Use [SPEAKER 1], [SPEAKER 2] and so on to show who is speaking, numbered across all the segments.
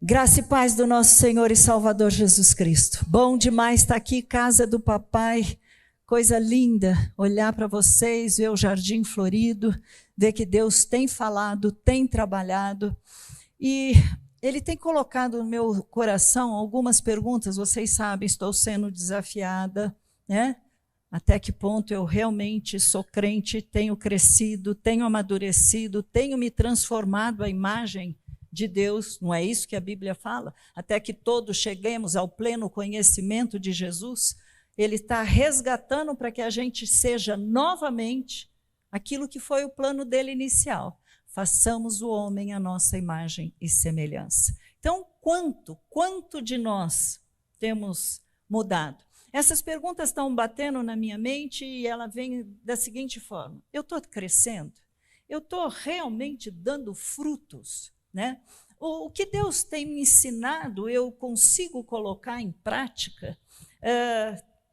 [SPEAKER 1] Graça e paz do nosso Senhor e Salvador Jesus Cristo. Bom demais estar aqui, casa do papai. Coisa linda olhar para vocês, ver o jardim florido, ver que Deus tem falado, tem trabalhado. E Ele tem colocado no meu coração algumas perguntas. Vocês sabem, estou sendo desafiada, né? Até que ponto eu realmente sou crente, tenho crescido, tenho amadurecido, tenho me transformado à imagem de Deus, não é isso que a Bíblia fala? Até que todos cheguemos ao pleno conhecimento de Jesus, Ele está resgatando para que a gente seja novamente aquilo que foi o plano dele inicial. Façamos o homem à nossa imagem e semelhança. Então, quanto de nós temos mudado? Essas perguntas estão batendo na minha mente e ela vem da seguinte forma: eu estou crescendo? Eu estou realmente dando frutos? Né? O que Deus tem me ensinado, eu consigo colocar em prática?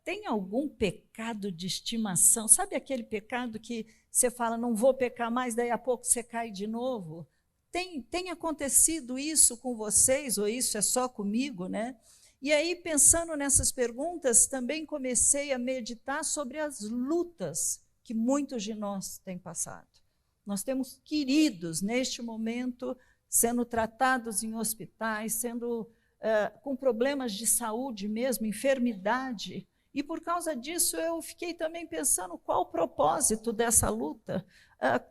[SPEAKER 1] Tem algum pecado de estimação? Sabe aquele pecado que você fala, não vou pecar mais, daí a pouco você cai de novo? Tem acontecido isso com vocês, ou isso é só comigo, né? E aí, pensando nessas perguntas, também comecei a meditar sobre as lutas que muitos de nós têm passado. Nós temos queridos, neste momento, sendo tratados em hospitais, sendo com problemas de saúde mesmo, enfermidade. E por causa disso eu fiquei também pensando qual o propósito dessa luta.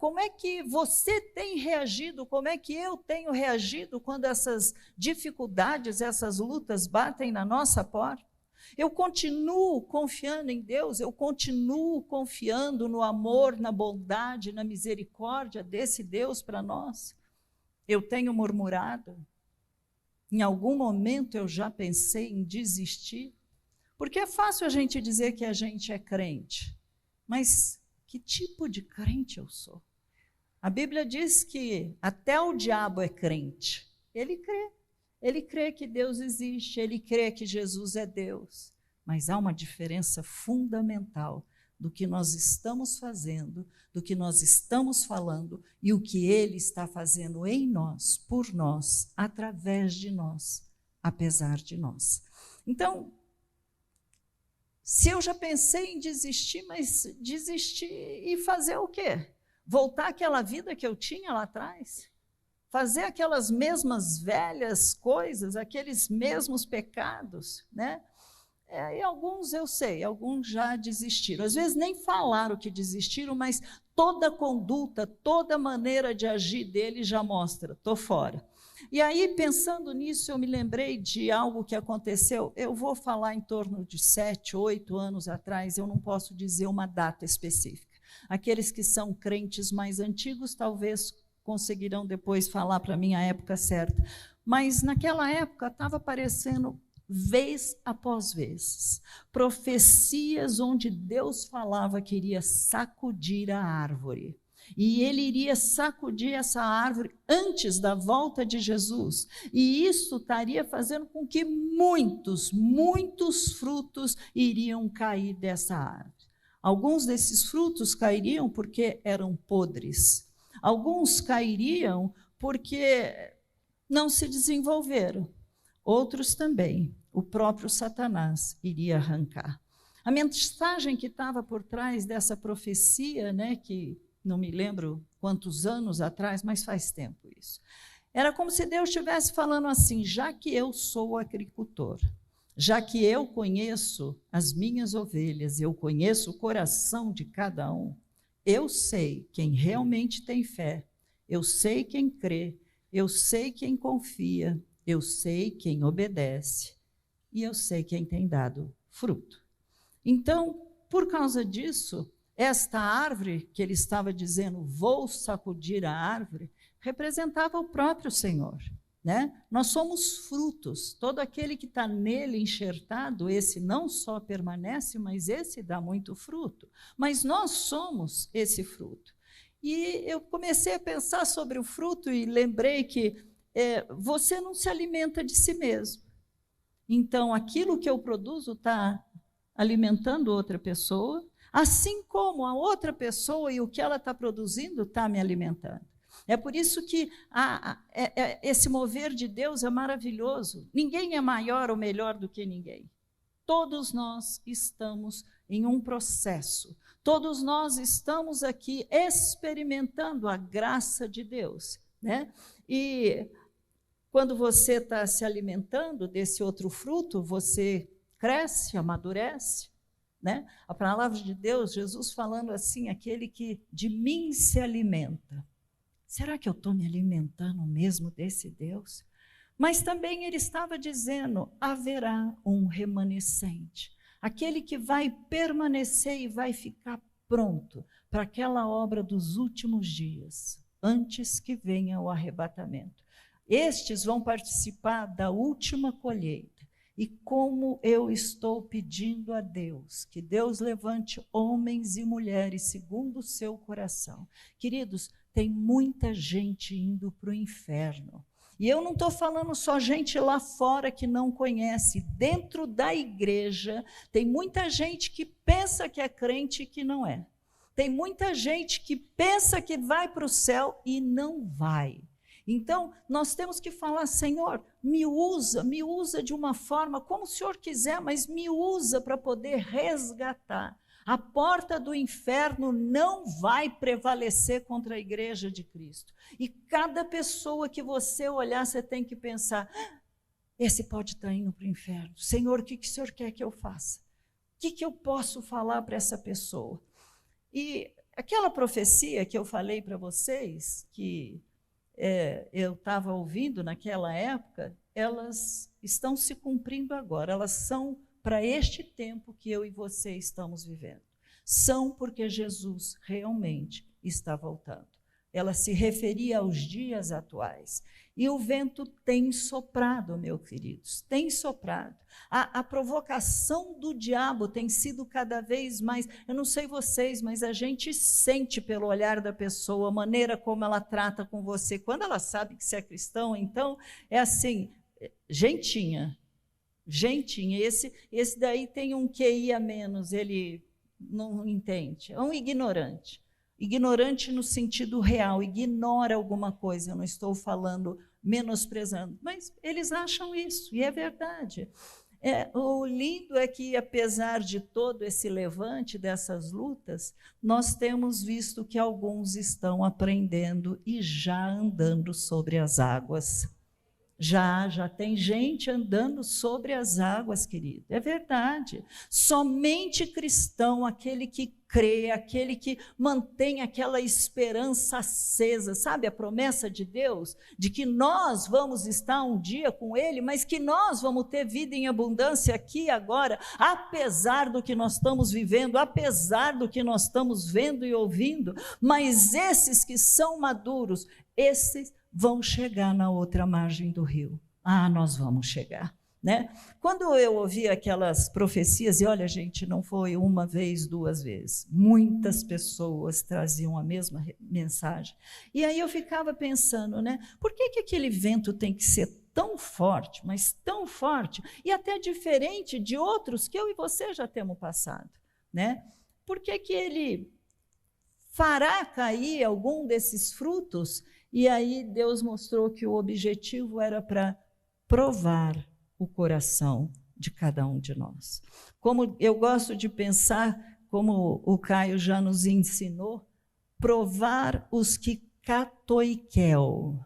[SPEAKER 1] Como é que você tem reagido, como é que eu tenho reagido quando essas dificuldades, essas lutas batem na nossa porta? Eu continuo confiando em Deus, eu continuo confiando no amor, na bondade, na misericórdia desse Deus para nós. Eu tenho murmurado? Em algum momento eu já pensei em desistir? Porque é fácil a gente dizer que a gente é crente, mas que tipo de crente eu sou? A Bíblia diz que até o diabo é crente. Ele crê que Deus existe, ele crê que Jesus é Deus. Mas há uma diferença fundamental do que nós estamos fazendo, do que nós estamos falando e o que Ele está fazendo em nós, por nós, através de nós, apesar de nós. Então, se eu já pensei em desistir, mas desistir e fazer o quê? Voltar àquela vida que eu tinha lá atrás? Fazer aquelas mesmas velhas coisas, aqueles mesmos pecados, né? E alguns eu sei, alguns já desistiram. Às vezes nem falaram que desistiram, mas toda conduta, toda maneira de agir dele já mostra, estou fora. E aí, pensando nisso, eu me lembrei de algo que aconteceu, eu vou falar em torno de 7, 8 anos atrás, eu não posso dizer uma data específica. Aqueles que são crentes mais antigos, talvez conseguirão depois falar para mim a época certa. Mas naquela época estava aparecendo vez após vez, profecias onde Deus falava que iria sacudir a árvore. E ele iria sacudir essa árvore antes da volta de Jesus. E isso estaria fazendo com que muitos frutos iriam cair dessa árvore. Alguns desses frutos cairiam porque eram podres. Alguns cairiam porque não se desenvolveram. Outros também, o próprio Satanás iria arrancar. A mensagem que estava por trás dessa profecia, né, que não me lembro quantos anos atrás, mas faz tempo isso, era como se Deus estivesse falando assim: já que eu sou agricultor, já que eu conheço as minhas ovelhas, eu conheço o coração de cada um, eu sei quem realmente tem fé, eu sei quem crê, eu sei quem confia, eu sei quem obedece e eu sei quem tem dado fruto. Então, por causa disso, esta árvore que ele estava dizendo, vou sacudir a árvore, representava o próprio Senhor, né? Nós somos frutos, todo aquele que está nele enxertado, esse não só permanece, mas esse dá muito fruto. Mas nós somos esse fruto. E eu comecei a pensar sobre o fruto e lembrei que você não se alimenta de si mesmo. Então, aquilo que eu produzo está alimentando outra pessoa, assim como a outra pessoa e o que ela está produzindo está me alimentando. É por isso que esse mover de Deus é maravilhoso. Ninguém é maior ou melhor do que ninguém. Todos nós estamos em um processo. Todos nós estamos aqui experimentando a graça de Deus, né? E quando você está se alimentando desse outro fruto, você cresce, amadurece, né? A palavra de Deus, Jesus falando assim, aquele que de mim se alimenta. Será que eu estou me alimentando mesmo desse Deus? Mas também ele estava dizendo, haverá um remanescente. Aquele que vai permanecer e vai ficar pronto para aquela obra dos últimos dias, antes que venha o arrebatamento. Estes vão participar da última colheita. E como eu estou pedindo a Deus, que Deus levante homens e mulheres segundo o seu coração. Queridos, tem muita gente indo para o inferno. E eu não estou falando só gente lá fora que não conhece. Dentro da igreja, tem muita gente que pensa que é crente e que não é. Tem muita gente que pensa que vai para o céu e não vai. Então, nós temos que falar, Senhor, me usa de uma forma como o Senhor quiser, mas me usa para poder resgatar. A porta do inferno não vai prevalecer contra a igreja de Cristo. E cada pessoa que você olhar, você tem que pensar, esse pode estar indo para o inferno. Senhor, o que o Senhor quer que eu faça? O que eu posso falar para essa pessoa? E aquela profecia que eu falei para vocês, que eu estava ouvindo naquela época, elas estão se cumprindo agora, elas são para este tempo que eu e você estamos vivendo. São porque Jesus realmente está voltando. Ela se referia aos dias atuais. E o vento tem soprado, meus queridos, tem soprado. A provocação do diabo tem sido cada vez mais, eu não sei vocês, mas a gente sente pelo olhar da pessoa, a maneira como ela trata com você. Quando ela sabe que você é cristão, então é assim, gentinha. Esse daí tem um QI a menos, ele não entende, é um ignorante. Ignorante no sentido real, ignora alguma coisa, eu não estou falando menosprezando, mas eles acham isso, e é verdade. O lindo é que, apesar de todo esse levante dessas lutas, nós temos visto que alguns estão aprendendo e já andando sobre as águas. Já tem gente andando sobre as águas, querido. É verdade. Somente cristão, aquele que crê, aquele que mantém aquela esperança acesa, sabe a promessa de Deus? De que nós vamos estar um dia com Ele, mas que nós vamos ter vida em abundância aqui e agora, apesar do que nós estamos vivendo, apesar do que nós estamos vendo e ouvindo, mas esses que são maduros, esses vão chegar na outra margem do rio. Nós vamos chegar, né? Quando eu ouvi aquelas profecias, e olha, gente, não foi uma vez, duas vezes, muitas pessoas traziam a mesma mensagem. E aí eu ficava pensando, né? Por que aquele vento tem que ser tão forte, mas tão forte, e até diferente de outros que eu e você já temos passado, né? Por que ele fará cair algum desses frutos? E aí Deus mostrou que o objetivo era para provar o coração de cada um de nós. Como eu gosto de pensar, como o Caio já nos ensinou, provar os que katoikel,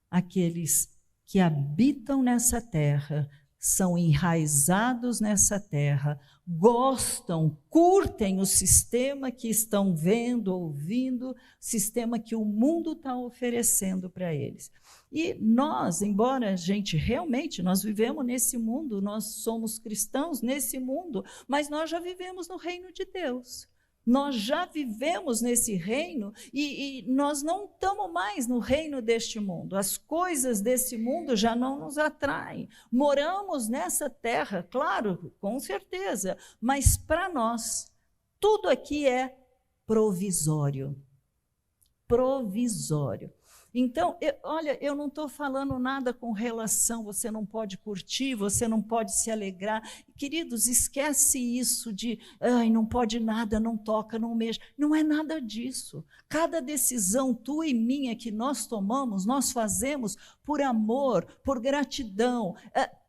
[SPEAKER 1] aqueles que habitam nessa terra, são enraizados nessa terra, gostam, curtem o sistema que estão vendo, ouvindo, sistema que o mundo está oferecendo para eles. E nós, embora a gente realmente, nós vivemos nesse mundo, nós somos cristãos nesse mundo, mas nós já vivemos no reino de Deus. Nós já vivemos nesse reino e nós não estamos mais no reino deste mundo. As coisas desse mundo já não nos atraem. Moramos nessa terra, claro, com certeza, mas para nós, tudo aqui é provisório. Provisório. Então, olha, eu não estou falando nada com relação, você não pode curtir, você não pode se alegrar. Queridos, esquece isso de, ai, não pode nada, não toca, não mexa. Não é nada disso. Cada decisão tua e minha que nós tomamos, nós fazemos por amor, por gratidão.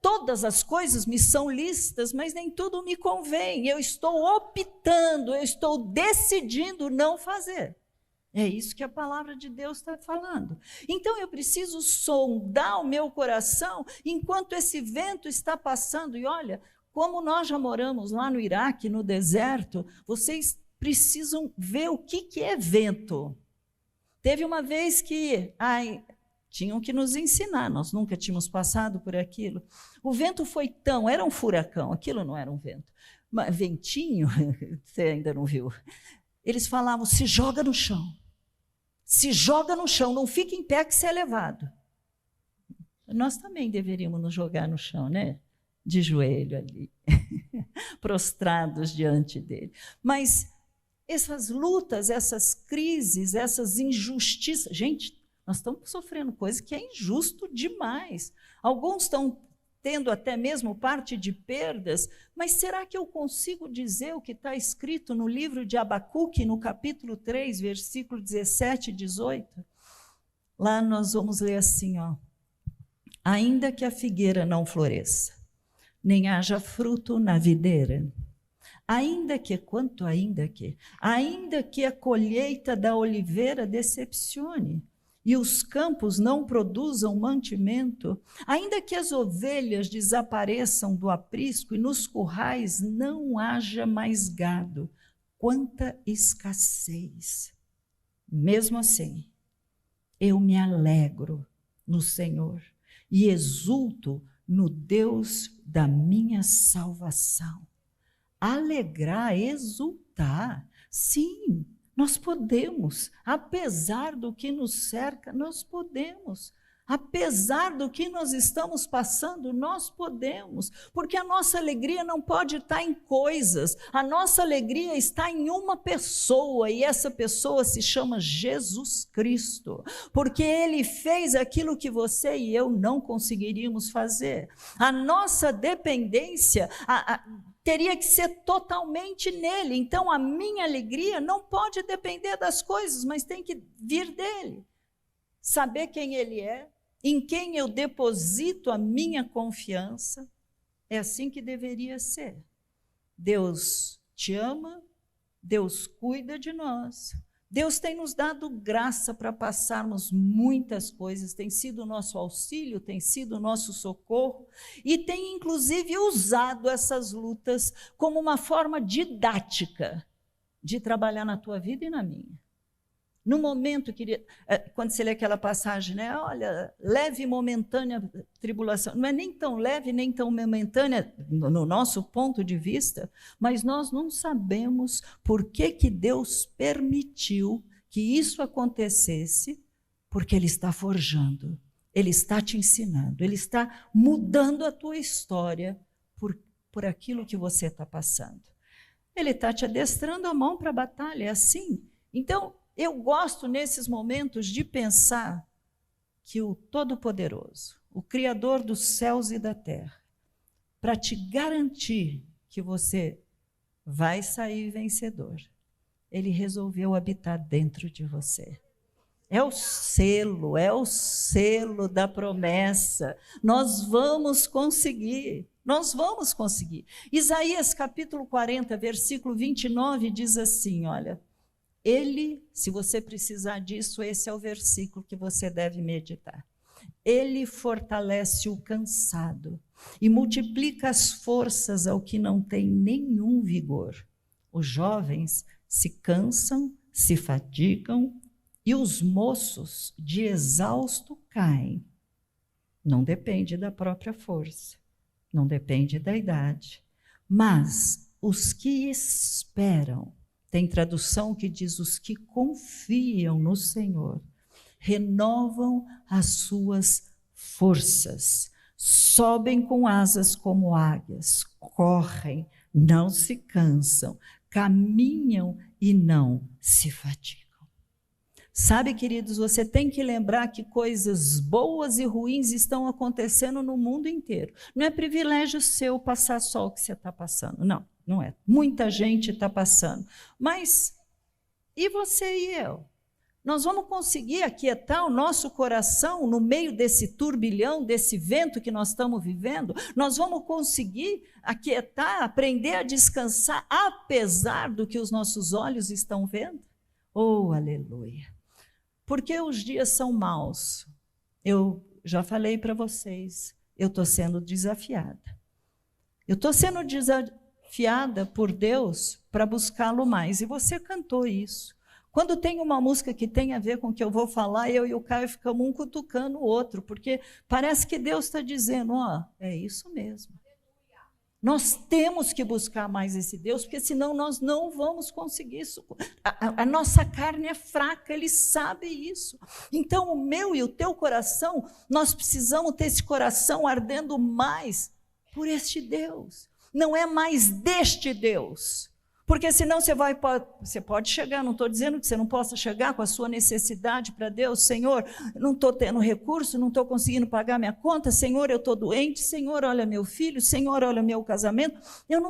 [SPEAKER 1] Todas as coisas me são lícitas, mas nem tudo me convém. Eu estou optando, eu estou decidindo não fazer. É isso que a palavra de Deus está falando. Então eu preciso sondar o meu coração enquanto esse vento está passando. E olha, como nós já moramos lá no Iraque, no deserto, vocês precisam ver o que é vento. Teve uma vez que tinham que nos ensinar, nós nunca tínhamos passado por aquilo. O vento foi era um furacão, aquilo não era um vento. Mas ventinho, você ainda não viu. Eles falavam, se joga no chão. Se joga no chão, não fica em pé que você é levado. Nós também deveríamos nos jogar no chão, né? De joelho ali, prostrados diante dele. Mas essas lutas, essas crises, essas injustiças... Gente, nós estamos sofrendo coisa que é injusto demais. Alguns estão tendo até mesmo parte de perdas, mas será que eu consigo dizer o que está escrito no livro de Abacuque, no capítulo 3, versículo 17 e 18? Lá nós vamos ler assim, ó. Ainda que a figueira não floresça, nem haja fruto na videira, ainda que a colheita da oliveira decepcione, e os campos não produzam mantimento, ainda que as ovelhas desapareçam do aprisco e nos currais não haja mais gado, quanta escassez. Mesmo assim, eu me alegro no Senhor e exulto no Deus da minha salvação. Alegrar, exultar, sim. Nós podemos, apesar do que nos cerca, nós podemos. Apesar do que nós estamos passando, nós podemos. Porque a nossa alegria não pode estar em coisas. A nossa alegria está em uma pessoa, e essa pessoa se chama Jesus Cristo. Porque Ele fez aquilo que você e eu não conseguiríamos fazer. A nossa dependência... teria que ser totalmente nele. Então, a minha alegria não pode depender das coisas, mas tem que vir dele. Saber quem ele é, em quem eu deposito a minha confiança, é assim que deveria ser. Deus te ama, Deus cuida de nós. Deus tem nos dado graça para passarmos muitas coisas, tem sido o nosso auxílio, tem sido o nosso socorro, e tem inclusive usado essas lutas como uma forma didática de trabalhar na tua vida e na minha. No momento, quando você lê aquela passagem, né? Olha, leve e momentânea tribulação, não é nem tão leve, nem tão momentânea no nosso ponto de vista, mas nós não sabemos por que Deus permitiu que isso acontecesse, porque Ele está forjando, Ele está te ensinando, Ele está mudando a tua história por aquilo que você está passando. Ele está te adestrando a mão para a batalha, é assim. Então, eu gosto nesses momentos de pensar que o Todo-Poderoso, o Criador dos céus e da terra, para te garantir que você vai sair vencedor, Ele resolveu habitar dentro de você. É o selo da promessa. Nós vamos conseguir. Isaías capítulo 40, versículo 29 diz assim, olha, Ele, se você precisar disso, esse é o versículo que você deve meditar. Ele fortalece o cansado e multiplica as forças ao que não tem nenhum vigor. Os jovens se cansam, se fatigam e os moços de exausto caem. Não depende da própria força, não depende da idade, mas os que esperam, tem tradução que diz os que confiam no Senhor, renovam as suas forças, sobem com asas como águias, correm, não se cansam, caminham e não se fatigam. Sabe, queridos, você tem que lembrar que coisas boas e ruins estão acontecendo no mundo inteiro. Não é privilégio seu passar só o que você está passando. Não, não é. Muita gente está passando. Mas e você e eu? Nós vamos conseguir aquietar o nosso coração no meio desse turbilhão, desse vento que nós estamos vivendo? Nós vamos conseguir aquietar, aprender a descansar, apesar do que os nossos olhos estão vendo? Oh, aleluia! Porque os dias são maus. Eu já falei para vocês, eu estou sendo desafiada. Eu estou sendo desafiada por Deus para buscá-lo mais. E você cantou isso. Quando tem uma música que tem a ver com o que eu vou falar, eu e o Caio ficamos um cutucando o outro, porque parece que Deus está dizendo, ó, é isso mesmo. Nós temos que buscar mais esse Deus, porque senão nós não vamos conseguir isso. A nossa carne é fraca, Ele sabe isso. Então, o meu e o teu coração, nós precisamos ter esse coração ardendo mais por este Deus. Não é mais deste Deus. Porque senão você pode chegar, não estou dizendo que você não possa chegar com a sua necessidade para Deus. Senhor, não estou tendo recurso, não estou conseguindo pagar minha conta. Senhor, eu estou doente. Senhor, olha meu filho. Senhor, olha meu casamento. Eu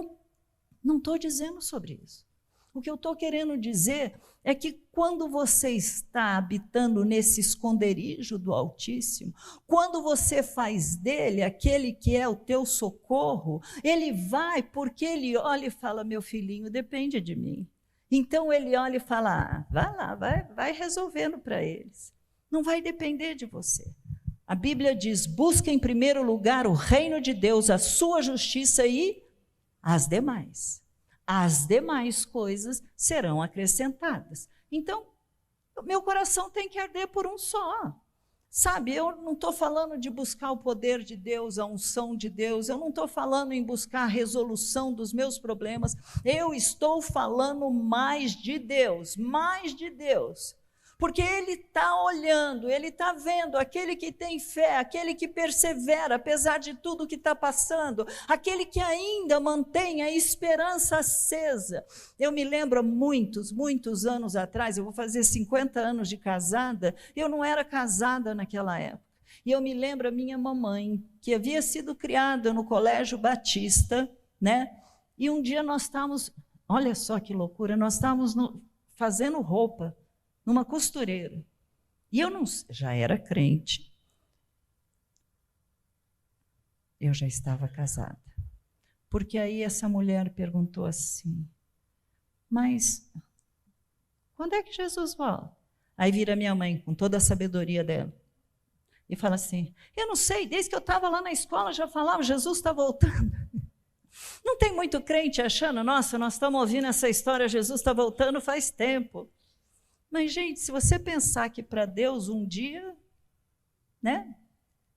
[SPEAKER 1] não estou dizendo sobre isso. O que eu estou querendo dizer é que quando você está habitando nesse esconderijo do Altíssimo, quando você faz dele aquele que é o teu socorro, ele vai porque ele olha e fala, meu filhinho, depende de mim. Então ele olha e fala, vai lá, vai resolvendo para eles. Não vai depender de você. A Bíblia diz, busca em primeiro lugar o reino de Deus, a sua justiça e as demais coisas serão acrescentadas. Então, o meu coração tem que arder por um só. Sabe, eu não estou falando de buscar o poder de Deus, a unção de Deus, eu não estou falando em buscar a resolução dos meus problemas, eu estou falando mais de Deus, porque Ele está olhando, Ele está vendo aquele que tem fé, aquele que persevera, apesar de tudo que está passando, aquele que ainda mantém a esperança acesa. Eu me lembro, muitos anos atrás, eu vou fazer 50 anos de casada, eu não era casada naquela época, e eu me lembro a minha mamãe, que havia sido criada no Colégio Batista, né? E um dia nós estávamos, olha só que loucura, nós estávamos fazendo roupa, numa costureira. E eu já era crente. Eu já estava casada. Porque aí essa mulher perguntou assim, mas quando é que Jesus volta? Aí vira minha mãe, com toda a sabedoria dela, e fala assim, eu não sei, desde que eu estava lá na escola já falava, Jesus está voltando. Não tem muito crente achando, nossa, nós estamos ouvindo essa história, Jesus está voltando faz tempo. Mas, gente, se você pensar que para Deus um dia, né?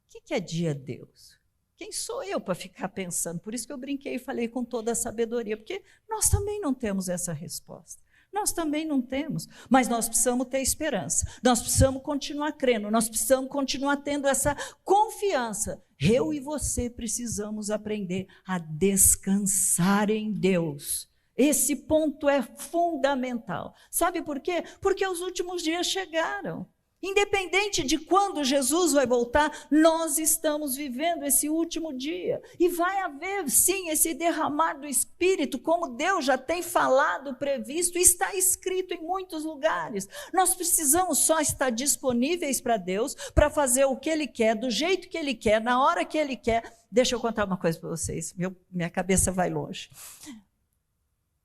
[SPEAKER 1] O que é dia Deus? Quem sou eu para ficar pensando? Por isso que eu brinquei e falei com toda a sabedoria, porque nós também não temos essa resposta. Nós também não temos, mas nós precisamos ter esperança, nós precisamos continuar crendo, nós precisamos continuar tendo essa confiança. Eu e você precisamos aprender a descansar em Deus. Esse ponto é fundamental. Sabe por quê? Porque os últimos dias chegaram. Independente de quando Jesus vai voltar, nós estamos vivendo esse último dia. E vai haver, sim, esse derramar do Espírito, como Deus já tem falado, previsto, está escrito em muitos lugares. Nós precisamos só estar disponíveis para Deus, para fazer o que Ele quer, do jeito que Ele quer, na hora que Ele quer. Deixa eu contar uma coisa para vocês, minha cabeça vai longe.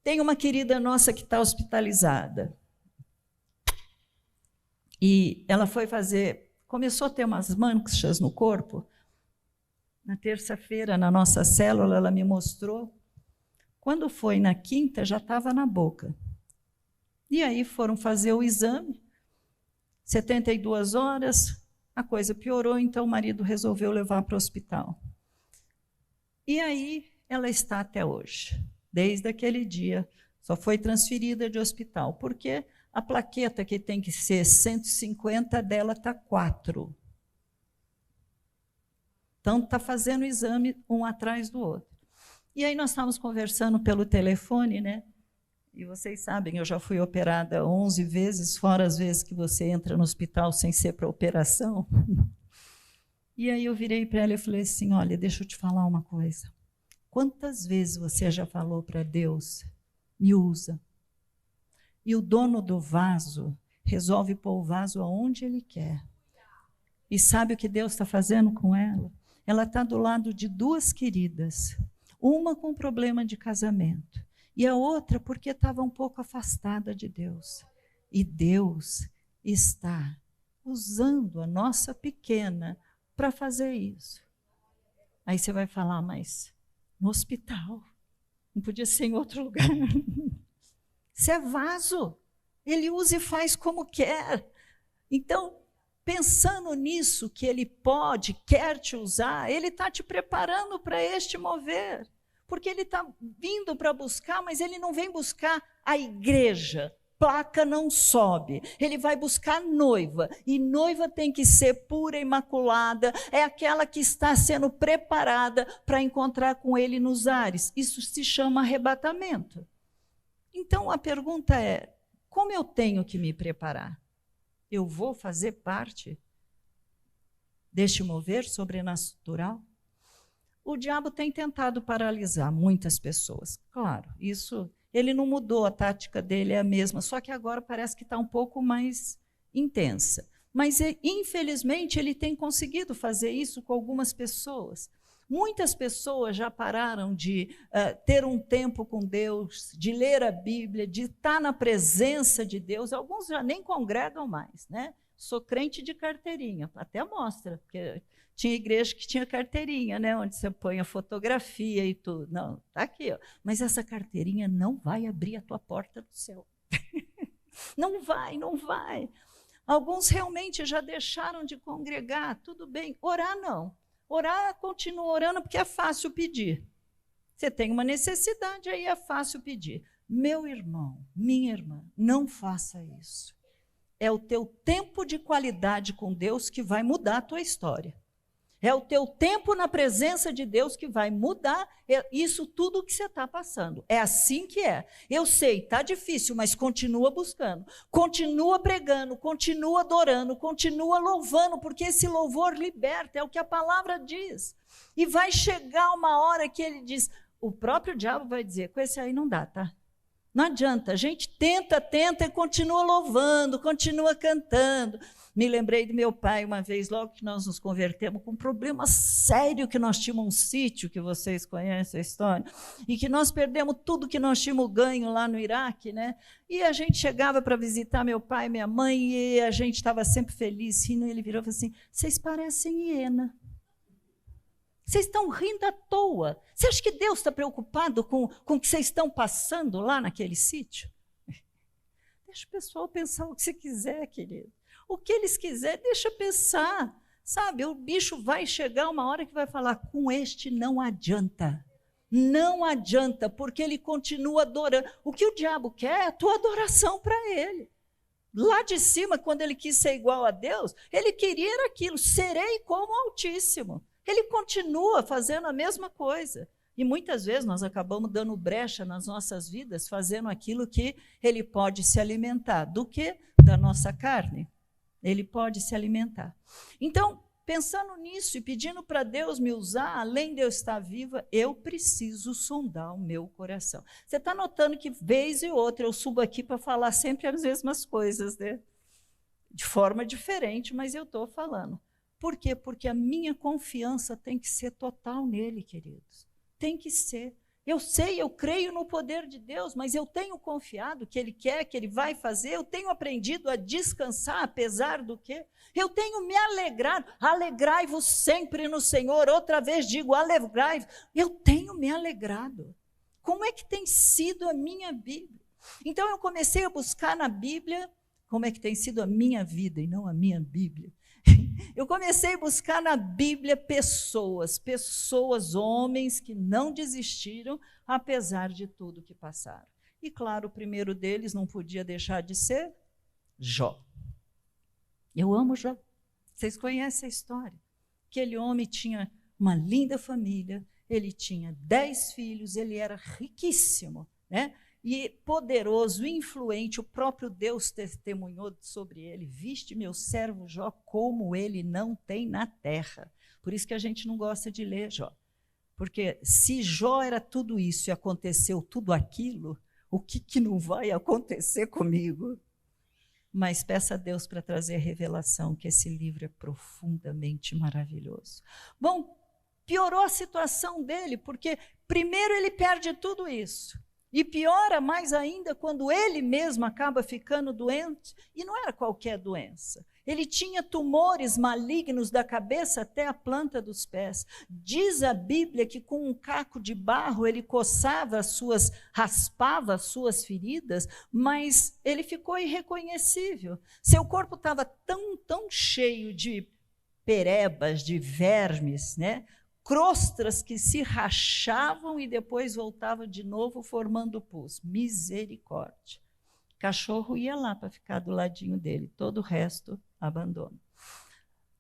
[SPEAKER 1] Tem uma querida nossa que está hospitalizada. E ela começou a ter umas manchas no corpo. Na terça-feira, na nossa célula, ela me mostrou. Quando foi na quinta, já estava na boca. E aí foram fazer o exame. 72 horas, a coisa piorou, então o marido resolveu levar para o hospital. E aí ela está até hoje. Desde aquele dia, só foi transferida de hospital, porque a plaqueta que tem que ser 150, dela está 4. Então, está fazendo o exame um atrás do outro. E aí nós estávamos conversando pelo telefone, né? E vocês sabem, eu já fui operada 11 vezes, fora as vezes que você entra no hospital sem ser para operação. E aí eu virei para ela e falei assim, olha, deixa eu te falar uma coisa. Quantas vezes você já falou para Deus, me usa? E o dono do vaso resolve pôr o vaso aonde ele quer. E sabe o que Deus está fazendo com ela? Ela está do lado de duas queridas, uma com problema de casamento e a outra porque estava um pouco afastada de Deus. E Deus está usando a nossa pequena para fazer isso. Aí você vai falar, mas no hospital, não podia ser em outro lugar. Isso é vaso, ele usa e faz como quer. Então, pensando nisso, que ele pode, quer te usar, ele está te preparando para este mover. Porque ele está vindo para buscar, mas ele não vem buscar a igreja. Placa não sobe, ele vai buscar noiva, e noiva tem que ser pura, imaculada, é aquela que está sendo preparada para encontrar com ele nos ares. Isso se chama arrebatamento. Então a pergunta é, como eu tenho que me preparar? Eu vou fazer parte deste mover sobrenatural? O diabo tem tentado paralisar muitas pessoas. Claro, isso, ele não mudou, a tática dele é a mesma, só que agora parece que está um pouco mais intensa. Mas, infelizmente, ele tem conseguido fazer isso com algumas pessoas. Muitas pessoas já pararam de ter um tempo com Deus, de ler a Bíblia, de estar na presença de Deus. Alguns já nem congregam mais, né? Sou crente de carteirinha, até mostra, porque tinha igreja que tinha carteirinha, né? Onde você põe a fotografia e tudo. Não, está aqui, ó. Mas essa carteirinha não vai abrir a tua porta do céu. Não vai, não vai. Alguns realmente já deixaram de congregar, tudo bem. Orar não. Orar, continua orando, porque é fácil pedir. Você tem uma necessidade, aí é fácil pedir. Meu irmão, minha irmã, não faça isso. É o teu tempo de qualidade com Deus que vai mudar a tua história. É o teu tempo na presença de Deus que vai mudar isso tudo que você está passando. É assim que é. Eu sei, está difícil, mas continua buscando. Continua pregando, continua adorando, continua louvando, porque esse louvor liberta, é o que a palavra diz. E vai chegar uma hora que ele diz, o próprio diabo vai dizer, com esse aí não dá, tá? Não adianta, a gente tenta e continua louvando, continua cantando. Me lembrei do meu pai uma vez, logo que nós nos convertemos, com um problema sério, que nós tínhamos um sítio, que vocês conhecem a história, e que nós perdemos tudo que nós tínhamos ganho lá no Iraque, né? E a gente chegava para visitar meu pai e minha mãe, e a gente estava sempre feliz, rindo, e ele virou e falou assim, vocês parecem hiena. Vocês estão rindo à toa. Você acha que Deus está preocupado com o que vocês estão passando lá naquele sítio? Deixa o pessoal pensar o que você quiser, querido. O que eles quiserem, deixa pensar. Sabe, o bicho vai chegar uma hora que vai falar, com este não adianta. Não adianta, porque ele continua adorando. O que o diabo quer é a tua adoração para ele. Lá de cima, quando ele quis ser igual a Deus, ele queria aquilo, serei como o Altíssimo. Ele continua fazendo a mesma coisa. E muitas vezes nós acabamos dando brecha nas nossas vidas, fazendo aquilo que ele pode se alimentar. Do que? Da nossa carne. Ele pode se alimentar. Então, pensando nisso e pedindo para Deus me usar, além de eu estar viva, eu preciso sondar o meu coração. Você está notando que, vez e outra, eu subo aqui para falar sempre as mesmas coisas, né? De forma diferente, mas eu estou falando. Por quê? Porque a minha confiança tem que ser total nele, queridos. Tem que ser. Eu sei, eu creio no poder de Deus, mas eu tenho confiado que ele quer, que ele vai fazer. Eu tenho aprendido a descansar, apesar do quê? Eu tenho me alegrado. Alegrai-vos sempre no Senhor. Outra vez digo, alegrai-vos. Eu tenho me alegrado. Como é que tem sido a minha Bíblia? Então eu comecei a buscar na Bíblia como é que tem sido a minha vida e não a minha Bíblia. Eu comecei a buscar na Bíblia pessoas, homens que não desistiram, apesar de tudo que passaram. E claro, o primeiro deles não podia deixar de ser Jó. Eu amo Jó. Vocês conhecem a história. Aquele homem tinha uma linda família, ele tinha 10 filhos, ele era riquíssimo, né? e poderoso, influente, o próprio Deus testemunhou sobre ele: viste meu servo Jó, como ele não tem na terra. Por isso que a gente não gosta de ler Jó. Porque se Jó era tudo isso e aconteceu tudo aquilo, o que não vai acontecer comigo? Mas peça a Deus para trazer revelação, que esse livro é profundamente maravilhoso. Bom, piorou a situação dele, porque primeiro ele perde tudo isso. E piora mais ainda quando ele mesmo acaba ficando doente, e não era qualquer doença. Ele tinha tumores malignos da cabeça até a planta dos pés. Diz a Bíblia que com um caco de barro ele coçava raspava as suas feridas, mas ele ficou irreconhecível. Seu corpo estava tão cheio de perebas, de vermes, né? Crostras que se rachavam e depois voltavam de novo formando pus. Misericórdia. Cachorro ia lá para ficar do ladinho dele, todo o resto abandono.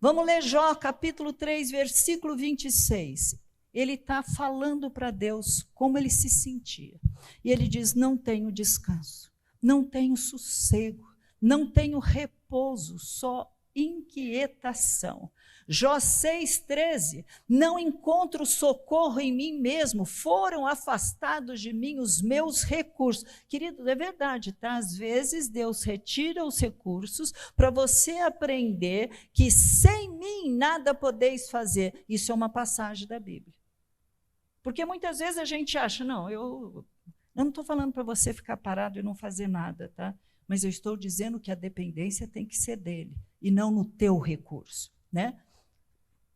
[SPEAKER 1] Vamos ler Jó, capítulo 3, versículo 26. Ele está falando para Deus como ele se sentia. E ele diz: não tenho descanso, não tenho sossego, não tenho repouso, só inquietação. Jó 6,13, não encontro socorro em mim mesmo, foram afastados de mim os meus recursos. Querido, é verdade, tá? Às vezes Deus retira os recursos para você aprender que sem mim nada podeis fazer. Isso é uma passagem da Bíblia. Porque muitas vezes a gente acha, não, eu não estou falando para você ficar parado e não fazer nada, tá? Mas eu estou dizendo que a dependência tem que ser dele e não no teu recurso, né?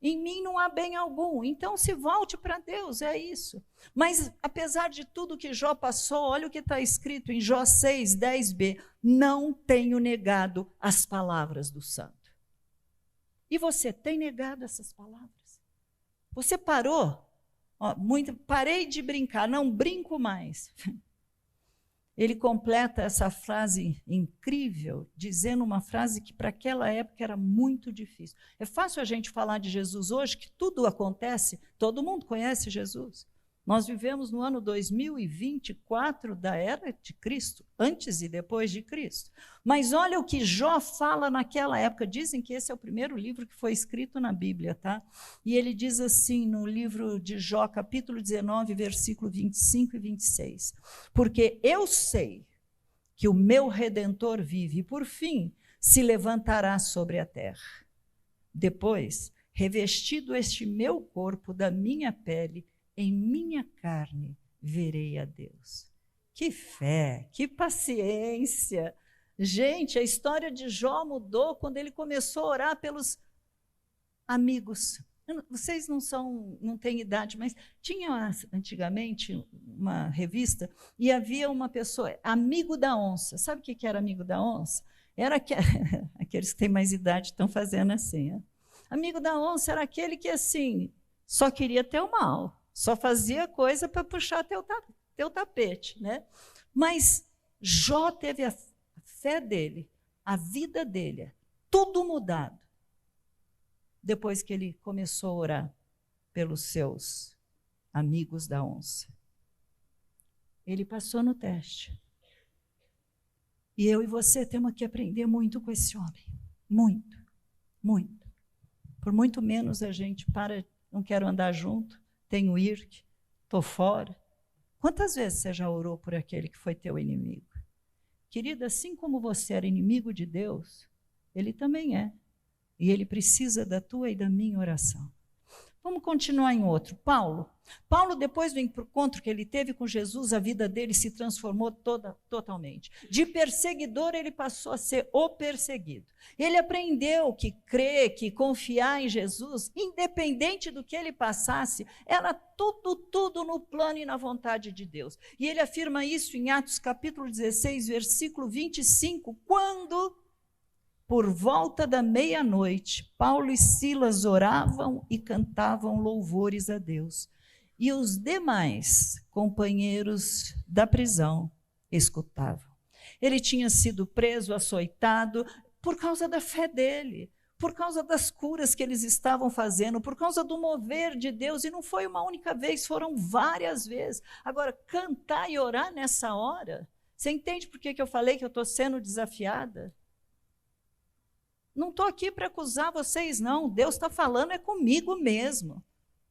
[SPEAKER 1] Em mim não há bem algum, então se volte para Deus, é isso. Mas apesar de tudo que Jó passou, olha o que está escrito em Jó 6:10b: não tenho negado as palavras do santo. E você tem negado essas palavras? Você parou? Parei de brincar, não brinco mais. Ele completa essa frase incrível, dizendo uma frase que para aquela época era muito difícil. É fácil a gente falar de Jesus hoje, que tudo acontece, todo mundo conhece Jesus. Nós vivemos no ano 2024 da era de Cristo, antes e depois de Cristo. Mas olha o que Jó fala naquela época. Dizem que esse é o primeiro livro que foi escrito na Bíblia, tá? E ele diz assim no livro de Jó, capítulo 19, versículo 25 e 26. Porque eu sei que o meu Redentor vive e, por fim, se levantará sobre a terra. Depois, revestido este meu corpo da minha pele, em minha carne verei a Deus. Que fé, que paciência. Gente, a história de Jó mudou quando ele começou a orar pelos amigos. Vocês não têm idade, mas tinha antigamente uma revista e havia uma pessoa, amigo da onça. Sabe o que era amigo da onça? Era aqueles que têm mais idade estão fazendo assim. Né? Amigo da onça era aquele que assim só queria ter o mal. Só fazia coisa para puxar teu tapete, né? Mas Jó teve a fé dele, a vida dele, tudo mudado, depois que ele começou a orar pelos seus amigos da onça. Ele passou no teste. E eu e você temos que aprender muito com esse homem. Muito, muito. Por muito menos a gente não quero andar junto. Tenho IRC, estou fora. Quantas vezes você já orou por aquele que foi teu inimigo? Querida, assim como você era inimigo de Deus, ele também é. E ele precisa da tua e da minha oração. Vamos continuar em outro. Paulo, depois do encontro que ele teve com Jesus, a vida dele se transformou totalmente. De perseguidor, ele passou a ser o perseguido. Ele aprendeu que crer, que confiar em Jesus, independente do que ele passasse, era tudo no plano e na vontade de Deus. E ele afirma isso em Atos capítulo 16, versículo 25, quando, por volta da meia-noite, Paulo e Silas oravam e cantavam louvores a Deus. E os demais companheiros da prisão escutavam. Ele tinha sido preso, açoitado, por causa da fé dele, por causa das curas que eles estavam fazendo, por causa do mover de Deus, e não foi uma única vez, foram várias vezes. Agora, cantar e orar nessa hora, você entende por que eu falei que eu estou sendo desafiada? Não estou aqui para acusar vocês, não. Deus está falando, é comigo mesmo,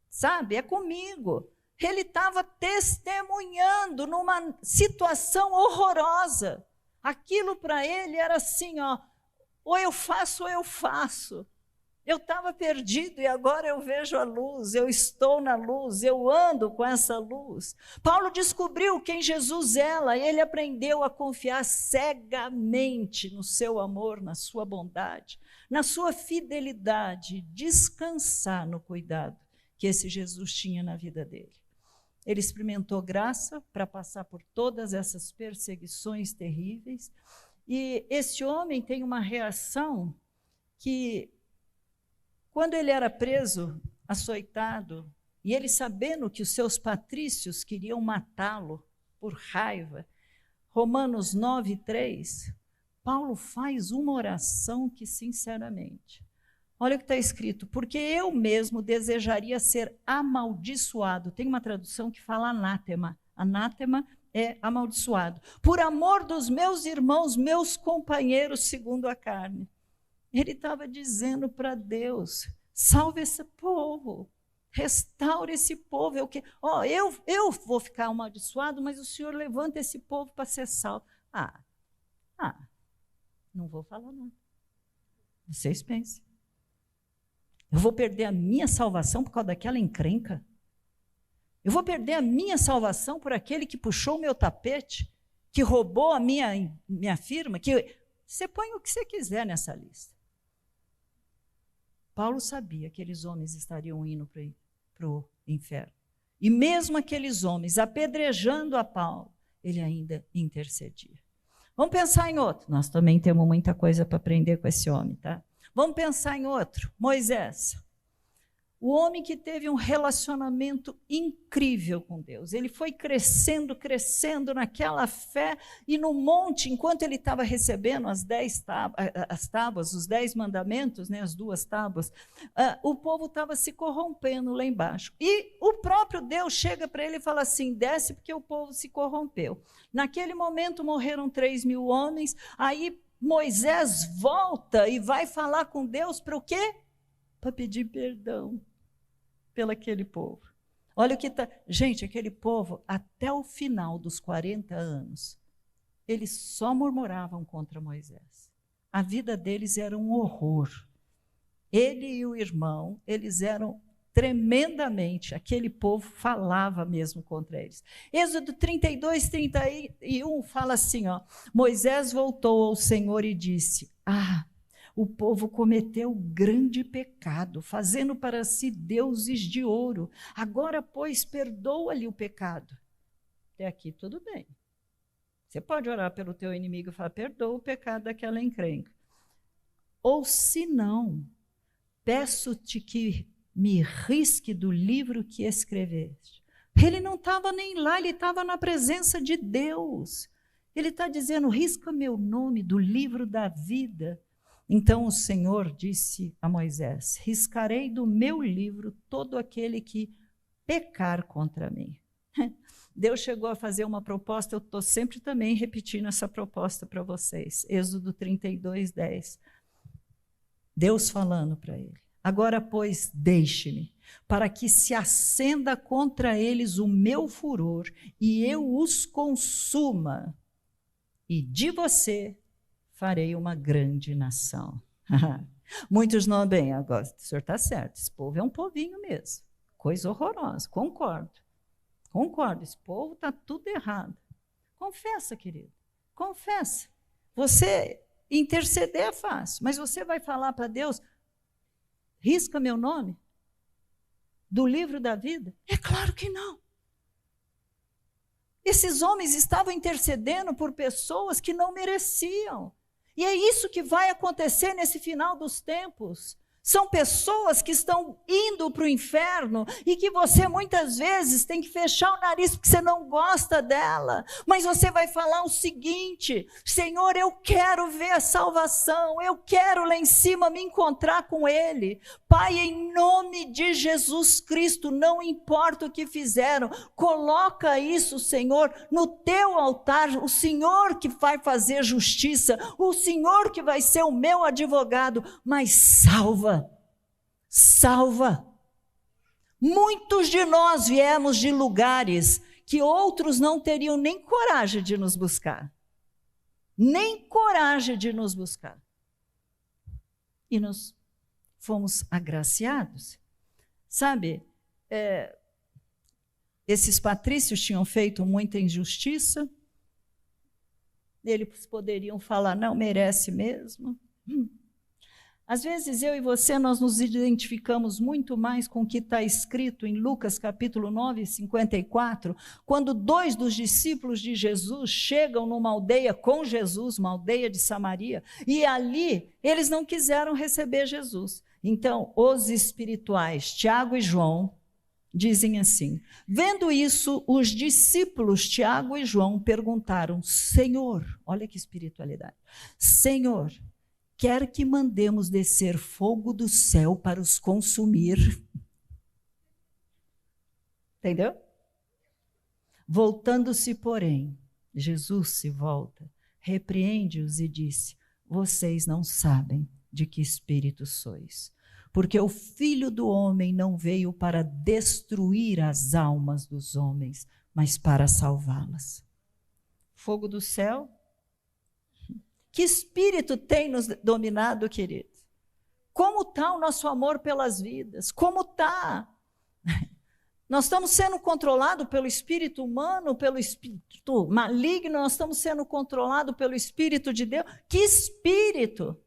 [SPEAKER 1] sabe? É comigo. Ele estava testemunhando numa situação horrorosa. Aquilo para ele era assim, ó, ou eu faço ou eu faço. Eu estava perdido e agora eu vejo a luz, eu estou na luz, eu ando com essa luz. Paulo descobriu quem Jesus era e ele aprendeu a confiar cegamente no seu amor, na sua bondade, na sua fidelidade, descansar no cuidado que esse Jesus tinha na vida dele. Ele experimentou graça para passar por todas essas perseguições terríveis. E esse homem tem uma reação que, quando ele era preso, açoitado, e ele sabendo que os seus patrícios queriam matá-lo por raiva, Romanos 9:3, Paulo faz uma oração que, sinceramente, olha o que está escrito, porque eu mesmo desejaria ser amaldiçoado. Tem uma tradução que fala anátema. Anátema é amaldiçoado. Por amor dos meus irmãos, meus companheiros, segundo a carne. Ele estava dizendo para Deus, salve esse povo, restaure esse povo. Eu vou ficar amaldiçoado, mas o Senhor levanta esse povo para ser salvo. Não vou falar nada. Vocês pensem. Eu vou perder a minha salvação por causa daquela encrenca? Eu vou perder a minha salvação por aquele que puxou o meu tapete, que roubou a minha firma? Você põe o que você quiser nessa lista. Paulo sabia que aqueles homens estariam indo para o inferno. E mesmo aqueles homens apedrejando a Paulo, ele ainda intercedia. Vamos pensar em outro. Nós também temos muita coisa para aprender com esse homem, tá? Vamos pensar em outro. Moisés. O homem que teve um relacionamento incrível com Deus. Ele foi crescendo, crescendo naquela fé, e no monte, enquanto ele estava recebendo as tábuas, os 10 mandamentos, né, as 2 tábuas, o povo estava se corrompendo lá embaixo. E o próprio Deus chega para ele e fala assim, desce porque o povo se corrompeu. Naquele momento morreram 3.000 homens, aí Moisés volta e vai falar com Deus para o quê? Para pedir perdão pelo aquele povo. Olha o que está... Gente, aquele povo, até o final dos 40 anos, eles só murmuravam contra Moisés. A vida deles era um horror. Ele e o irmão, eles eram tremendamente, aquele povo falava mesmo contra eles. Êxodo 32:31 fala assim, ó, Moisés voltou ao Senhor e disse, o povo cometeu grande pecado, fazendo para si deuses de ouro. Agora, pois, perdoa-lhe o pecado. Até aqui tudo bem. Você pode orar pelo teu inimigo e falar, perdoa o pecado daquela encrenca. Ou se não, peço-te que me risque do livro que escreveste. Ele não estava nem lá, ele estava na presença de Deus. Ele está dizendo, risca meu nome do livro da vida. Então o Senhor disse a Moisés, riscarei do meu livro todo aquele que pecar contra mim. Deus chegou a fazer uma proposta, eu estou sempre também repetindo essa proposta para vocês. Êxodo 32:10. Deus falando para ele. Agora, pois, deixe-me, para que se acenda contra eles o meu furor, e eu os consuma, e de você farei uma grande nação. Muitos não, bem, agora o senhor está certo, esse povo é um povinho mesmo, coisa horrorosa, concordo, esse povo está tudo errado. Confessa, querido, confessa. Você interceder é fácil, mas você vai falar para Deus, risca meu nome do livro da vida? É claro que não. Esses homens estavam intercedendo por pessoas que não mereciam. E é isso que vai acontecer nesse final dos tempos. São pessoas que estão indo para o inferno e que você muitas vezes tem que fechar o nariz porque você não gosta dela. Mas você vai falar o seguinte: Senhor, eu quero ver a salvação, eu quero lá em cima me encontrar com Ele. Pai, em nome de Jesus Cristo, não importa o que fizeram, coloca isso, Senhor, no teu altar. O Senhor que vai fazer justiça, o Senhor que vai ser o meu advogado, mas salva. Salva. Muitos de nós viemos de lugares que outros não teriam nem coragem de nos buscar. Nem coragem de nos buscar. E nós fomos agraciados. Sabe, esses patrícios tinham feito muita injustiça. Eles poderiam falar, não merece mesmo. Às vezes eu e você, nós nos identificamos muito mais com o que está escrito em Lucas capítulo 9, 54, quando 2 dos discípulos de Jesus chegam numa aldeia com Jesus, uma aldeia de Samaria, e ali eles não quiseram receber Jesus. Então, os espirituais, Tiago e João, dizem assim: vendo isso, os discípulos Tiago e João perguntaram, Senhor, olha que espiritualidade, Senhor, quer que mandemos descer fogo do céu para os consumir? Entendeu? Voltando-se, porém, Jesus se volta, repreende-os e disse, vocês não sabem de que espírito sois, porque o Filho do Homem não veio para destruir as almas dos homens, mas para salvá-las. Fogo do céu? Que espírito tem nos dominado, querido? Como está o nosso amor pelas vidas? Como está? Nós estamos sendo controlados pelo espírito humano, pelo espírito maligno, nós estamos sendo controlados pelo Espírito de Deus. Que espírito?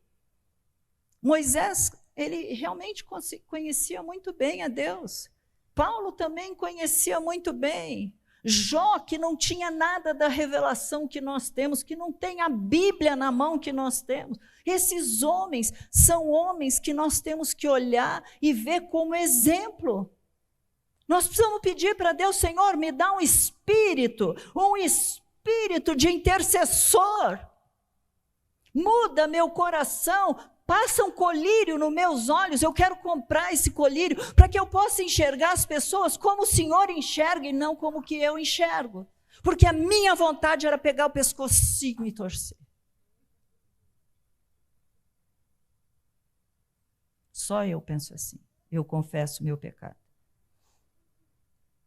[SPEAKER 1] Moisés, ele realmente conhecia muito bem a Deus. Paulo também conhecia muito bem. Jó, que não tinha nada da revelação que nós temos, que não tem a Bíblia na mão que nós temos. Esses homens são homens que nós temos que olhar e ver como exemplo. Nós precisamos pedir para Deus, Senhor, me dá um espírito de intercessor. Muda meu coração. Passa um colírio nos meus olhos, eu quero comprar esse colírio para que eu possa enxergar as pessoas como o Senhor enxerga e não como que eu enxergo. Porque a minha vontade era pegar o pescocinho e torcer. Só eu penso assim, eu confesso meu pecado.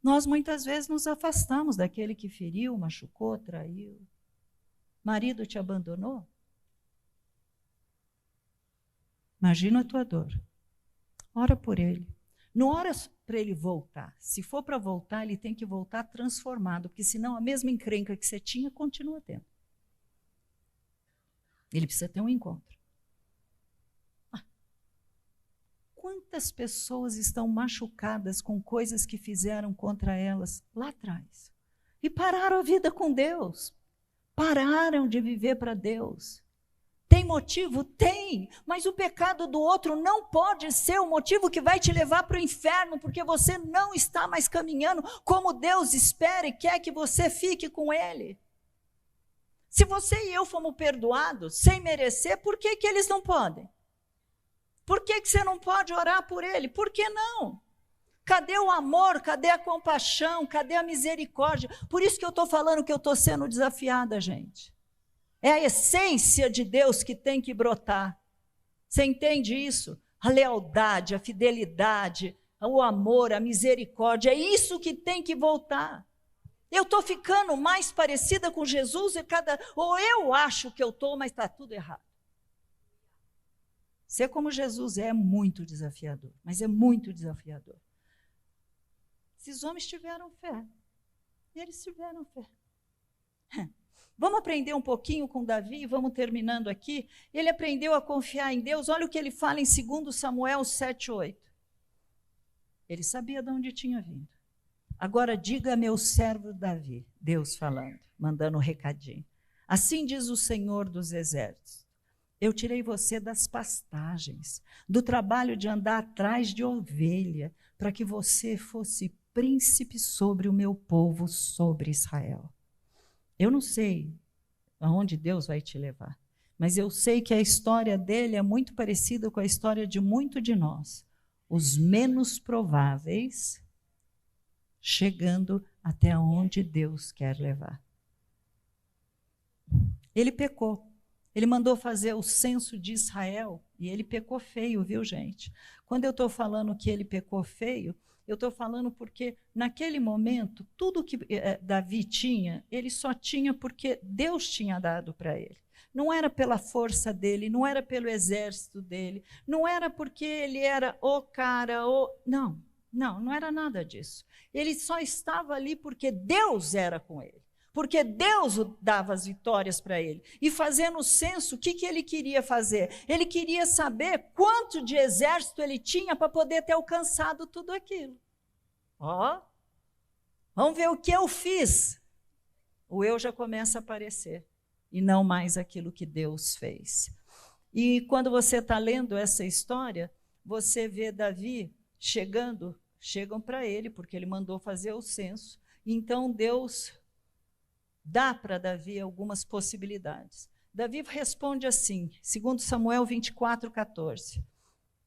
[SPEAKER 1] Nós muitas vezes nos afastamos daquele que feriu, machucou, traiu. Marido te abandonou? Imagina a tua dor. Ora por ele. Não ora para ele voltar. Se for para voltar, ele tem que voltar transformado, porque senão a mesma encrenca que você tinha, continua tendo. Ele precisa ter um encontro. Quantas pessoas estão machucadas com coisas que fizeram contra elas lá atrás? E pararam a vida com Deus. Pararam de viver para Deus. Tem motivo? Tem, mas o pecado do outro não pode ser o motivo que vai te levar para o inferno, porque você não está mais caminhando como Deus espera e quer que você fique com Ele. Se você e eu fomos perdoados sem merecer, por que que eles não podem? Por que que você não pode orar por ele? Por que não? Cadê o amor? Cadê a compaixão? Cadê a misericórdia? Por isso que eu estou falando que eu estou sendo desafiada, gente. É a essência de Deus que tem que brotar. Você entende isso? A lealdade, a fidelidade, o amor, a misericórdia, é isso que tem que voltar. Eu estou ficando mais parecida com Jesus, ou eu acho que eu estou, mas está tudo errado. Ser como Jesus é muito desafiador, mas é muito desafiador. Esses homens tiveram fé, e eles tiveram fé. Vamos aprender um pouquinho com Davi e vamos terminando aqui. Ele aprendeu a confiar em Deus. Olha o que ele fala em 2 Samuel 7:8. Ele sabia de onde tinha vindo. Agora diga a meu servo Davi, Deus falando, mandando um recadinho. Assim diz o Senhor dos Exércitos. Eu tirei você das pastagens, do trabalho de andar atrás de ovelha, para que você fosse príncipe sobre o meu povo, sobre Israel. Eu não sei aonde Deus vai te levar, mas eu sei que a história dele é muito parecida com a história de muito de nós. Os menos prováveis chegando até onde Deus quer levar. Ele pecou. Ele mandou fazer o censo de Israel e ele pecou feio, viu, gente? Quando eu estou falando que ele pecou feio, eu estou falando porque, naquele momento, tudo que Davi tinha, ele só tinha porque Deus tinha dado para ele. Não era pela força dele, não era pelo exército dele, não era porque ele era o cara, não era nada disso. Ele só estava ali porque Deus era com ele. Porque Deus dava as vitórias para ele. E fazendo o censo, o que ele queria fazer? Ele queria saber quanto de exército ele tinha para poder ter alcançado tudo aquilo. Vamos ver o que eu fiz. O eu já começa a aparecer, e não mais aquilo que Deus fez. E quando você está lendo essa história, você vê Davi chegam para ele, porque ele mandou fazer o censo. Então Deus dá para Davi algumas possibilidades. Davi responde assim, segundo Samuel 24:14.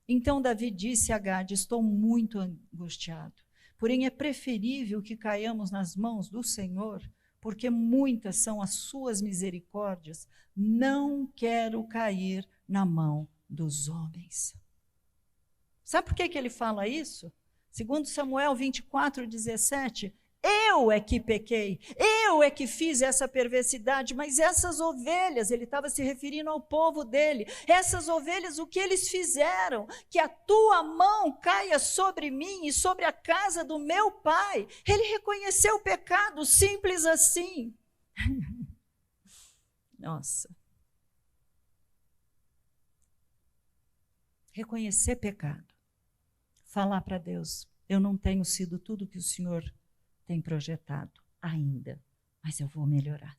[SPEAKER 1] Então Davi disse a Gade: estou muito angustiado, porém é preferível que caiamos nas mãos do Senhor, porque muitas são as suas misericórdias, não quero cair na mão dos homens. Sabe por que ele fala isso? Segundo Samuel 24:17, eu é que pequei, eu é que fiz essa perversidade, mas essas ovelhas, ele estava se referindo ao povo dele, essas ovelhas, o que eles fizeram? Que a tua mão caia sobre mim e sobre a casa do meu pai. Ele reconheceu o pecado, simples assim. Nossa. Reconhecer pecado. Falar para Deus: eu não tenho sido tudo que o Senhor tem projetado ainda, mas eu vou melhorar.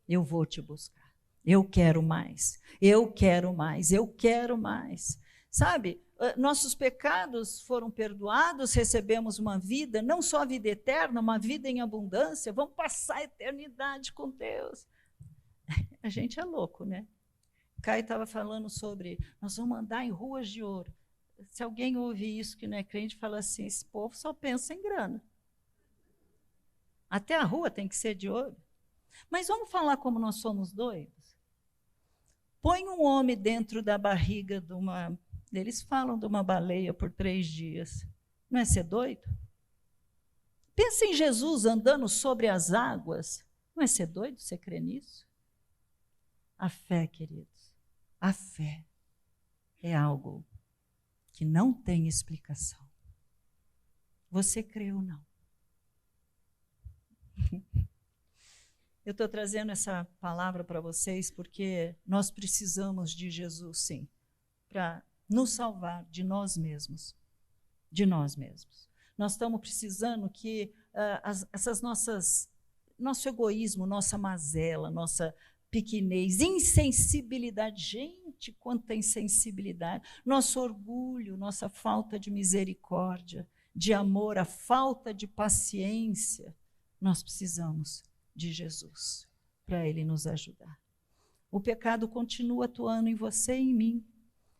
[SPEAKER 1] Eu vou te buscar. Eu quero mais. Eu quero mais. Eu quero mais. Sabe, nossos pecados foram perdoados, recebemos uma vida, não só a vida eterna, uma vida em abundância. Vamos passar a eternidade com Deus. A gente é louco, né? Caio estava falando sobre, nós vamos andar em ruas de ouro. Se alguém ouvir isso que não é crente, fala assim: esse povo só pensa em grana. Até a rua tem que ser de ouro. Mas vamos falar como nós somos doidos? Põe um homem dentro da barriga de uma... Eles falam de uma baleia por 3 dias. Não é ser doido? Pensa em Jesus andando sobre as águas. Não é ser doido? Você crê nisso? A fé, queridos, a fé é algo que não tem explicação. Você crê ou não? Eu estou trazendo essa palavra para vocês porque nós precisamos de Jesus, sim, para nos salvar de nós mesmos. De nós mesmos. Nós estamos precisando que nosso egoísmo, nossa mazela, nossa pequenez, insensibilidade, gente, quanta insensibilidade, nosso orgulho, nossa falta de misericórdia, de amor, a falta de paciência, nós precisamos de Jesus para Ele nos ajudar. O pecado continua atuando em você e em mim.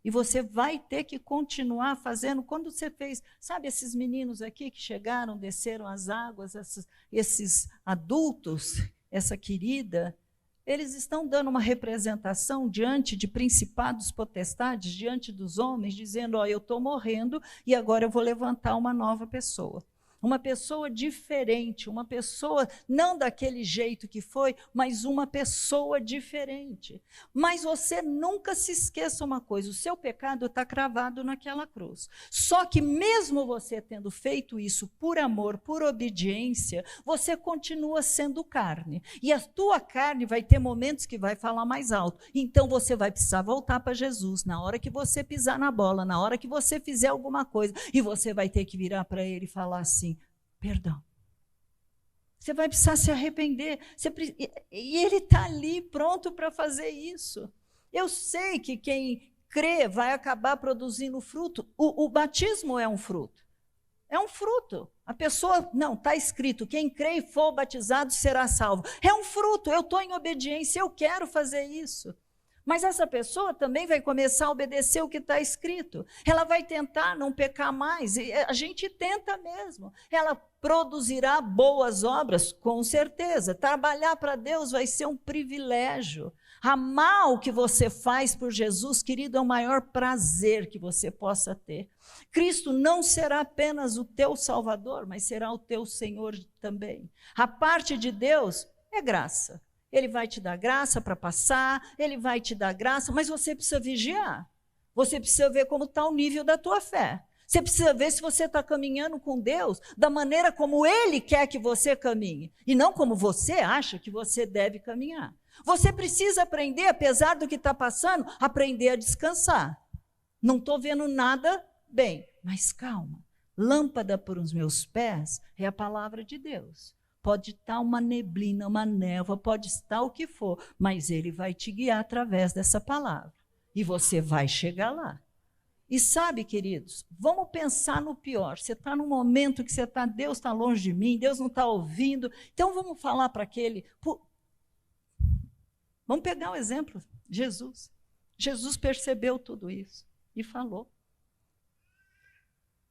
[SPEAKER 1] E você vai ter que continuar fazendo. Quando você fez, sabe esses meninos aqui que chegaram, desceram as águas, esses adultos, essa querida, eles estão dando uma representação diante de principados, potestades, diante dos homens, dizendo: ó, eu estou morrendo e agora eu vou levantar uma nova pessoa. Uma pessoa diferente, uma pessoa não daquele jeito que foi, mas uma pessoa diferente. Mas você nunca se esqueça uma coisa: o seu pecado está cravado naquela cruz. Só que mesmo você tendo feito isso por amor, por obediência, você continua sendo carne. E a tua carne vai ter momentos que vai falar mais alto. Então você vai precisar voltar para Jesus na hora que você pisar na bola, na hora que você fizer alguma coisa, e você vai ter que virar para Ele e falar assim: perdão. Você vai precisar se arrepender. E Ele está ali pronto para fazer isso. Eu sei que quem crê vai acabar produzindo fruto. O batismo é um fruto. É um fruto. A pessoa, não, está escrito, quem crê e for batizado será salvo. É um fruto, eu estou em obediência, eu quero fazer isso. Mas essa pessoa também vai começar a obedecer o que está escrito. Ela vai tentar não pecar mais, e a gente tenta mesmo. Ela produzirá boas obras, com certeza. Trabalhar para Deus vai ser um privilégio. Amar o que você faz por Jesus, querido, é o maior prazer que você possa ter. Cristo não será apenas o teu Salvador, mas será o teu Senhor também. A parte de Deus é graça. Ele vai te dar graça para passar, ele vai te dar graça, mas você precisa vigiar. Você precisa ver como está o nível da tua fé. Você precisa ver se você está caminhando com Deus da maneira como Ele quer que você caminhe, e não como você acha que você deve caminhar. Você precisa aprender, apesar do que está passando, aprender a descansar. Não estou vendo nada bem, mas calma. Lâmpada para os meus pés é a palavra de Deus. Pode estar uma neblina, uma névoa, pode estar o que for, mas Ele vai te guiar através dessa palavra. E você vai chegar lá. E sabe, queridos, vamos pensar no pior. Você está num momento que Deus está longe de mim, Deus não está ouvindo. Então vamos falar para aquele... Vamos pegar o exemplo, Jesus. Jesus percebeu tudo isso e falou: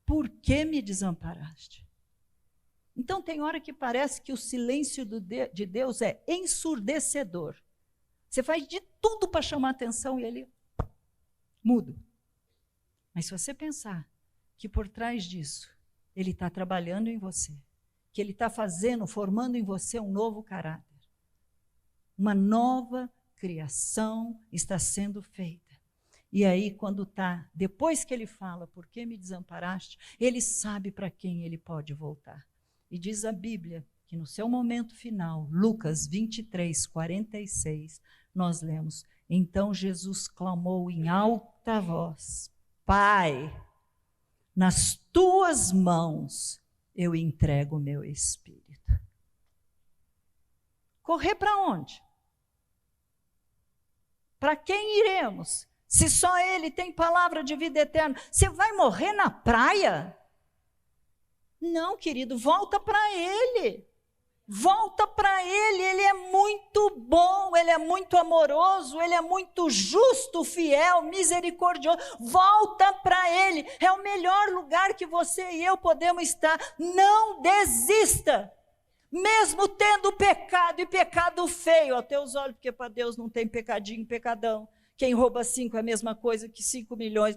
[SPEAKER 1] por que me desamparaste? Então tem hora que parece que o silêncio de Deus é ensurdecedor. Você faz de tudo para chamar atenção e ele muda. Mas se você pensar que por trás disso, Ele está trabalhando em você, que Ele está formando em você um novo caráter, uma nova criação está sendo feita. E aí, depois que Ele fala, por que me desamparaste? Ele sabe para quem Ele pode voltar. E diz a Bíblia que no seu momento final, Lucas 23, 46, nós lemos: então Jesus clamou em alta voz: Pai, nas tuas mãos eu entrego o meu espírito. Correr para onde? Para quem iremos? Se só Ele tem palavra de vida eterna, você vai morrer na praia? Não, querido, volta para Ele. Volta para Ele, Ele é muito bom, Ele é muito amoroso, Ele é muito justo, fiel, misericordioso. Volta para Ele, é o melhor lugar que você e eu podemos estar. Não desista, mesmo tendo pecado, e pecado feio aos teus olhos, porque para Deus não tem pecadinho, pecadão. Quem rouba 5 é a mesma coisa que 5 milhões.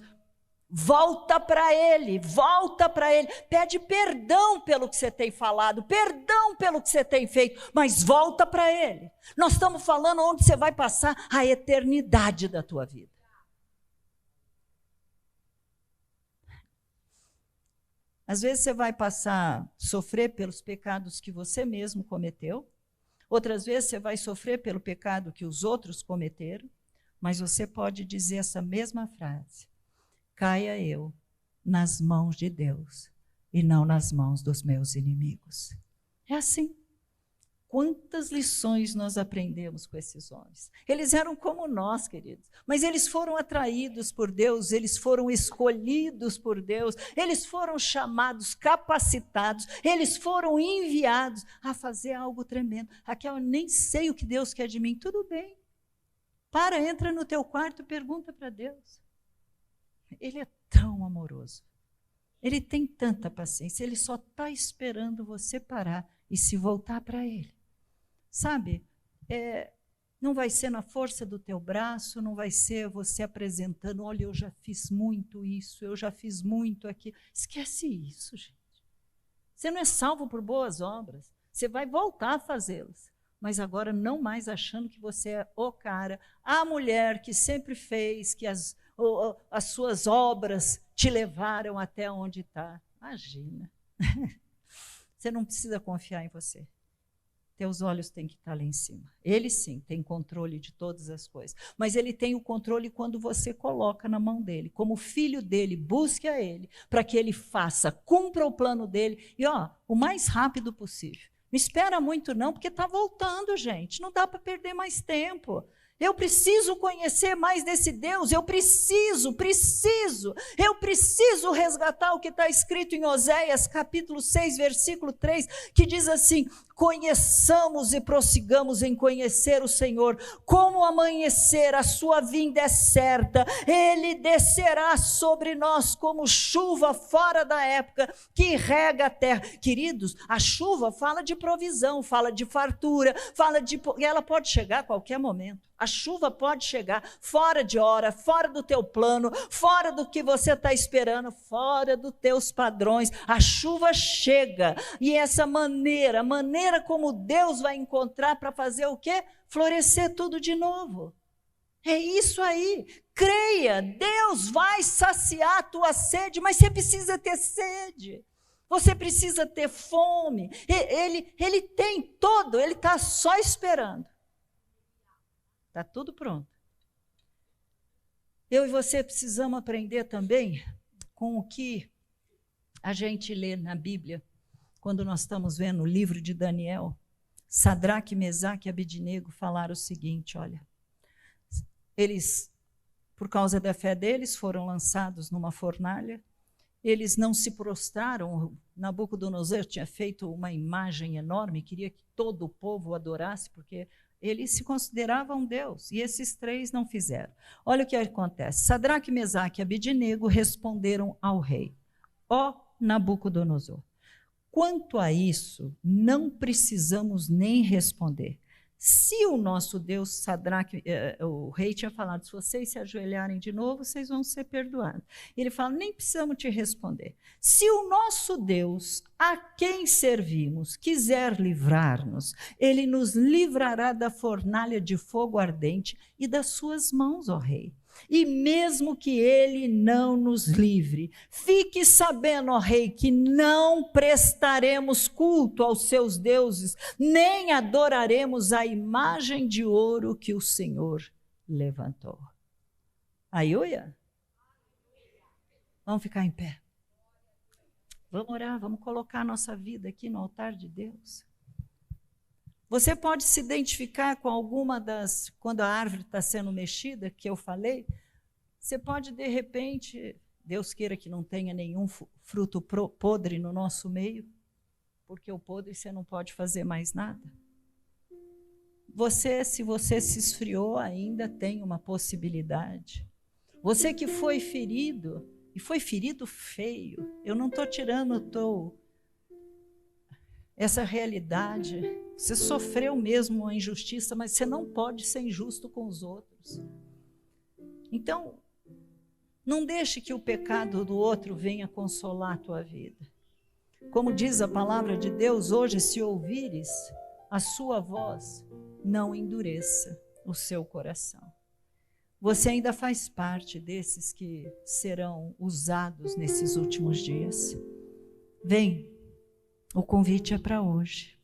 [SPEAKER 1] Volta para Ele, pede perdão pelo que você tem falado, perdão pelo que você tem feito, mas volta para Ele. Nós estamos falando onde você vai passar a eternidade da tua vida. Às vezes você vai sofrer pelos pecados que você mesmo cometeu, outras vezes você vai sofrer pelo pecado que os outros cometeram, mas você pode dizer essa mesma frase: caia eu nas mãos de Deus e não nas mãos dos meus inimigos. É assim. Quantas lições nós aprendemos com esses homens. Eles eram como nós, queridos, mas eles foram atraídos por Deus, eles foram escolhidos por Deus, eles foram chamados, capacitados, eles foram enviados a fazer algo tremendo. Raquel, eu nem sei o que Deus quer de mim. Tudo bem. Entra no teu quarto e pergunta para Deus. Ele é tão amoroso, Ele tem tanta paciência, Ele só está esperando você parar e se voltar para Ele. Sabe, não vai ser na força do teu braço, não vai ser você apresentando: olha, eu já fiz muito isso, eu já fiz muito aquilo. Esquece isso, gente. Você não é salvo por boas obras, você vai voltar a fazê-las. Mas agora não mais achando que você é o cara, a mulher que sempre fez, que as suas obras te levaram até onde está. Imagina. Você não precisa confiar em você. Teus olhos têm que estar lá em cima. Ele sim tem controle de todas as coisas, mas Ele tem o controle quando você coloca na mão dEle. Como filho dEle, busque a Ele, para que Ele cumpra o plano dEle, e o mais rápido possível. Não espera muito não, porque está voltando, gente. Não dá para perder mais tempo. Eu preciso conhecer mais desse Deus, eu preciso resgatar o que está escrito em Oséias, capítulo 6, versículo 3, que diz assim: conheçamos e prossigamos em conhecer o Senhor, como o amanhecer, a sua vinda é certa, ele descerá sobre nós como chuva fora da época, que rega a terra. Queridos, a chuva fala de provisão, fala de fartura, ela pode chegar a qualquer momento. A chuva pode chegar fora de hora, fora do teu plano, fora do que você está esperando, fora dos teus padrões. A chuva chega, e essa maneira como Deus vai encontrar para fazer o quê? Florescer tudo de novo. É isso aí. Creia, Deus vai saciar a tua sede, mas você precisa ter sede. Você precisa ter fome. Ele tem todo, ele está só esperando. Está tudo pronto. Eu e você precisamos aprender também com o que a gente lê na Bíblia, quando nós estamos vendo o livro de Daniel. Sadraque, Mesaque e Abednego falaram o seguinte: olha, eles, por causa da fé deles, foram lançados numa fornalha, eles não se prostraram. Nabucodonosor tinha feito uma imagem enorme, queria que todo o povo o adorasse, porque eles se consideravam Deus, e esses três não fizeram. Olha o que acontece. Sadraque, Mesaque e Abednego responderam ao rei: ó Nabucodonosor, quanto a isso, não precisamos nem responder. Se o nosso Deus, Sadraque, o rei tinha falado, se vocês se ajoelharem de novo, vocês vão ser perdoados. Ele fala, nem precisamos te responder. Se o nosso Deus, a quem servimos, quiser livrar-nos, ele nos livrará da fornalha de fogo ardente e das suas mãos, ó rei. E mesmo que ele não nos livre, fique sabendo, ó rei, que não prestaremos culto aos seus deuses, nem adoraremos a imagem de ouro que o Senhor levantou. Aleluia! Vamos ficar em pé. Vamos orar, vamos colocar a nossa vida aqui no altar de Deus. Você pode se identificar com alguma das, quando a árvore está sendo mexida, que eu falei, você pode de repente, Deus queira que não tenha nenhum fruto podre no nosso meio, porque o podre você não pode fazer mais nada. Você, se você se esfriou, ainda tem uma possibilidade. Você que foi ferido, e foi ferido feio, eu não estou tirando essa realidade. Você sofreu mesmo a injustiça, mas você não pode ser injusto com os outros. Então, não deixe que o pecado do outro venha consolar a tua vida. Como diz a palavra de Deus, hoje, se ouvires a sua voz, não endureça o seu coração. Você ainda faz parte desses que serão usados nesses últimos dias. Vem, o convite é para hoje.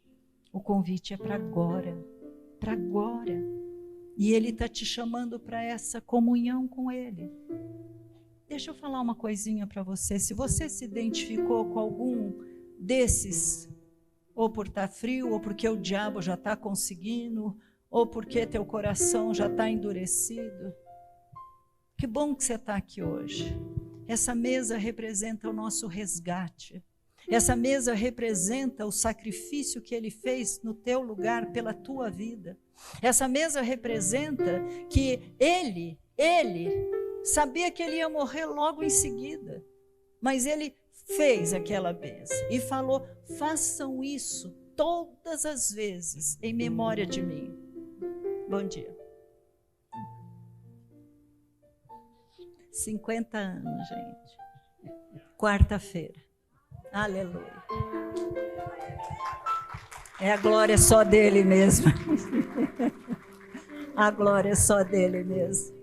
[SPEAKER 1] O convite é para agora, para agora. E Ele está te chamando para essa comunhão com Ele. Deixa eu falar uma coisinha para você. Se você se identificou com algum desses, ou por estar frio, ou porque o diabo já está conseguindo, ou porque teu coração já está endurecido, que bom que você está aqui hoje. Essa mesa representa o nosso resgate. Essa mesa representa o sacrifício que Ele fez no teu lugar pela tua vida. Essa mesa representa que Ele sabia que Ele ia morrer logo em seguida, mas Ele fez aquela mesa e falou, façam isso todas as vezes em memória de mim. Bom dia. 50 anos, gente. Quarta-feira. Aleluia. É a glória só dele mesmo. A glória é só dele mesmo.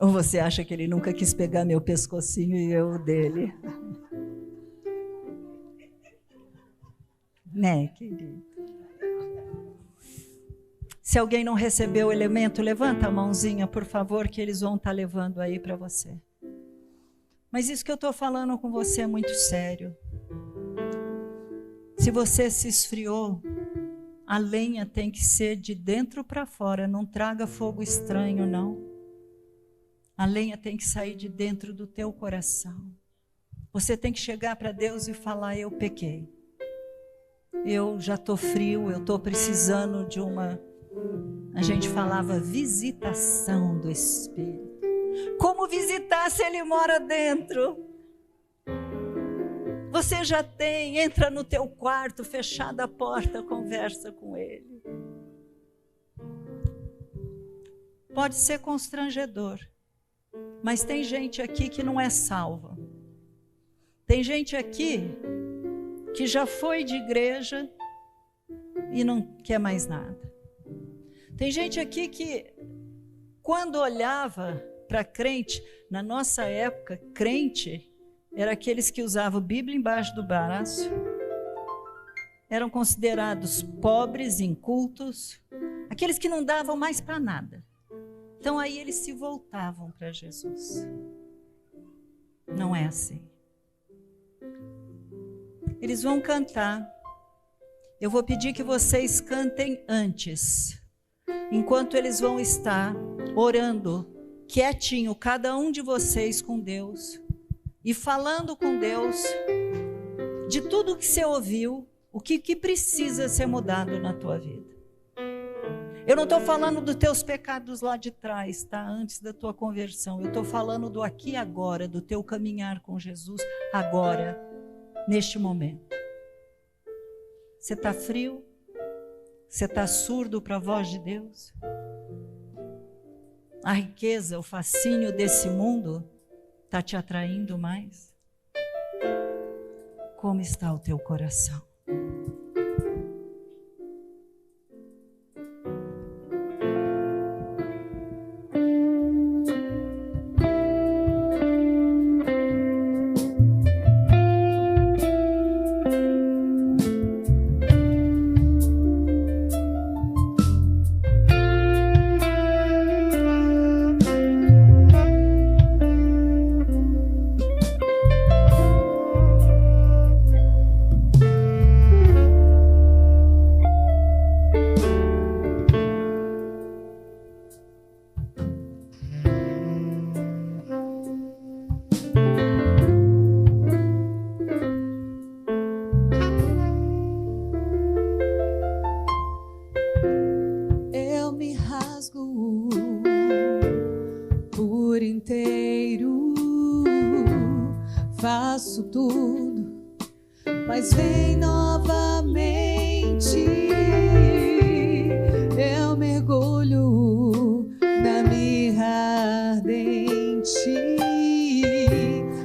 [SPEAKER 1] Ou você acha que ele nunca quis pegar meu pescocinho e eu o dele? Né, querido? Se alguém não recebeu o elemento, levanta a mãozinha, por favor, que eles vão estar levando aí para você. Mas isso que eu estou falando com você é muito sério. Se você se esfriou, A lenha tem que ser de dentro para fora, não traga fogo estranho, não. A lenha tem que sair de dentro do teu coração. Você tem que chegar para Deus e falar: eu pequei. Eu já estou frio, eu estou precisando de uma... A gente falava visitação do Espírito. Como visitar se Ele mora dentro? Você já tem, entra no teu quarto, fechada a porta, conversa com Ele. Pode ser constrangedor, mas tem gente aqui que não é salva. Tem gente aqui que já foi de igreja e não quer mais nada. Tem gente aqui que, quando olhava para crente, na nossa época, crente era aqueles que usavam Bíblia embaixo do braço, eram considerados pobres, incultos, aqueles que não davam mais para nada. Então aí eles se voltavam para Jesus. Não é assim. Eles vão cantar. Eu vou pedir que vocês cantem antes, enquanto eles vão estar orando, quietinho, cada um de vocês com Deus, e falando com Deus de tudo que você ouviu, o que precisa ser mudado na tua vida. Eu não estou falando dos teus pecados lá de trás, tá? Antes da tua conversão. Eu estou falando do aqui e agora, do teu caminhar com Jesus agora, neste momento. Você está frio? Você está surdo para a voz de Deus? A riqueza, o fascínio desse mundo está te atraindo mais? Como está o teu coração?
[SPEAKER 2] Faço tudo, mas vem novamente. Eu mergulho na mirra ardente,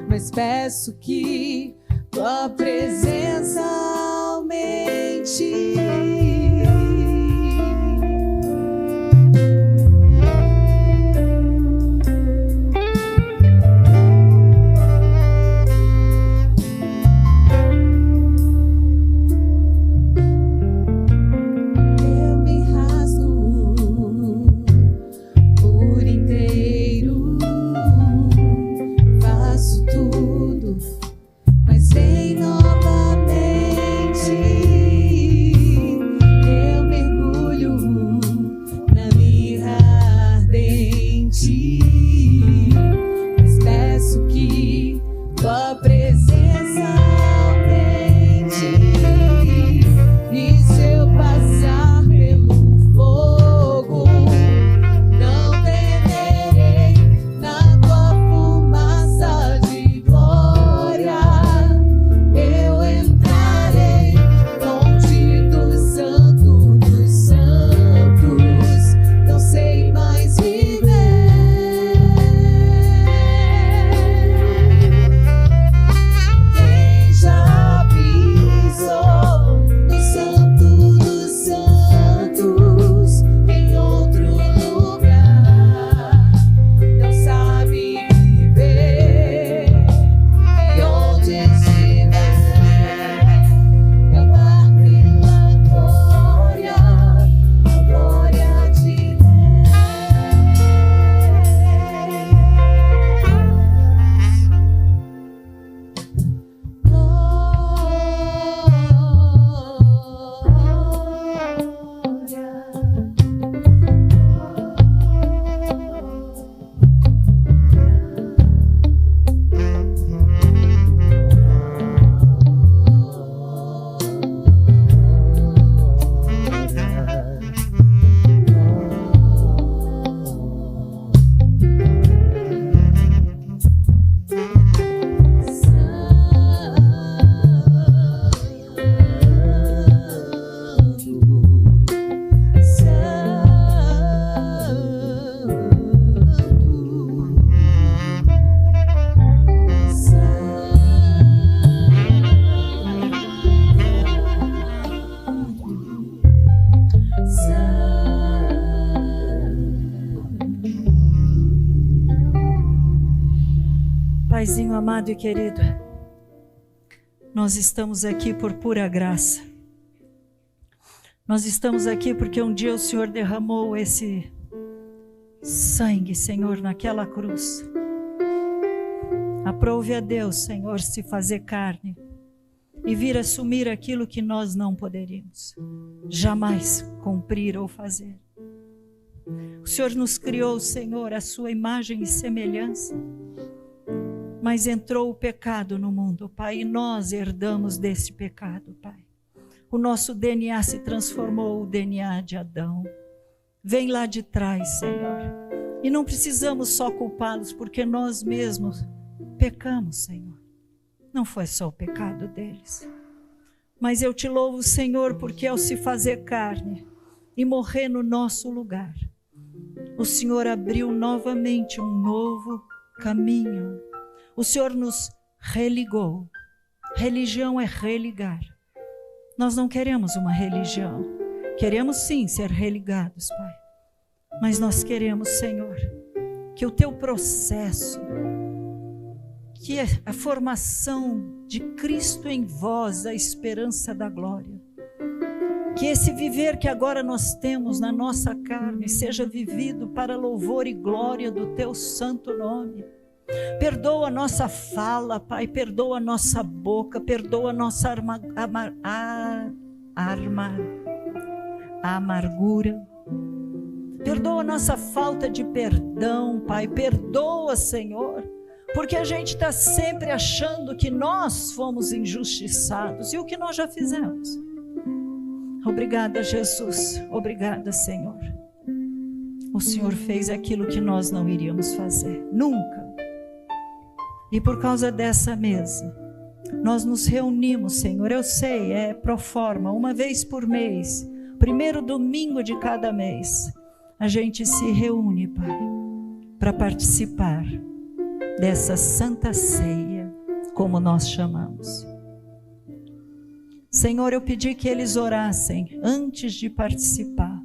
[SPEAKER 2] mas peço que tua presença aumente.
[SPEAKER 3] Vem novamente.
[SPEAKER 1] Amado e querido, nós estamos aqui por pura graça. Nós estamos aqui porque um dia o Senhor derramou esse sangue, Senhor, naquela cruz. Aprove a Deus, Senhor, se fazer carne e vir assumir aquilo que nós não poderíamos jamais cumprir ou fazer. O Senhor nos criou, Senhor, a sua imagem e semelhança, mas entrou o pecado no mundo, Pai, e nós herdamos desse pecado, Pai. O nosso DNA se transformou o DNA de Adão. Vem lá de trás, Senhor. E não precisamos só culpá-los, porque nós mesmos pecamos, Senhor. Não foi só o pecado deles. Mas eu te louvo, Senhor, porque ao se fazer carne e morrer no nosso lugar, o Senhor abriu novamente um novo caminho. O Senhor nos religou. Religião é religar. Nós não queremos uma religião. Queremos sim ser religados, Pai. Mas nós queremos, Senhor, que o teu processo, que é a formação de Cristo em vós, a esperança da glória, que esse viver que agora nós temos na nossa carne seja vivido para louvor e glória do teu santo nome. Perdoa a nossa fala, Pai, perdoa a nossa boca, perdoa a nossa amargura, perdoa a nossa falta de perdão, Pai, perdoa, Senhor, porque a gente está sempre achando que nós fomos injustiçados e o que nós já fizemos. Obrigada, Jesus, obrigada, Senhor. O Senhor fez aquilo que nós não iríamos fazer, nunca. E por causa dessa mesa, nós nos reunimos, Senhor, eu sei, é pro forma, uma vez por mês, primeiro domingo de cada mês, a gente se reúne, Pai, para participar dessa santa ceia, como nós chamamos. Senhor, eu pedi que eles orassem antes de participar,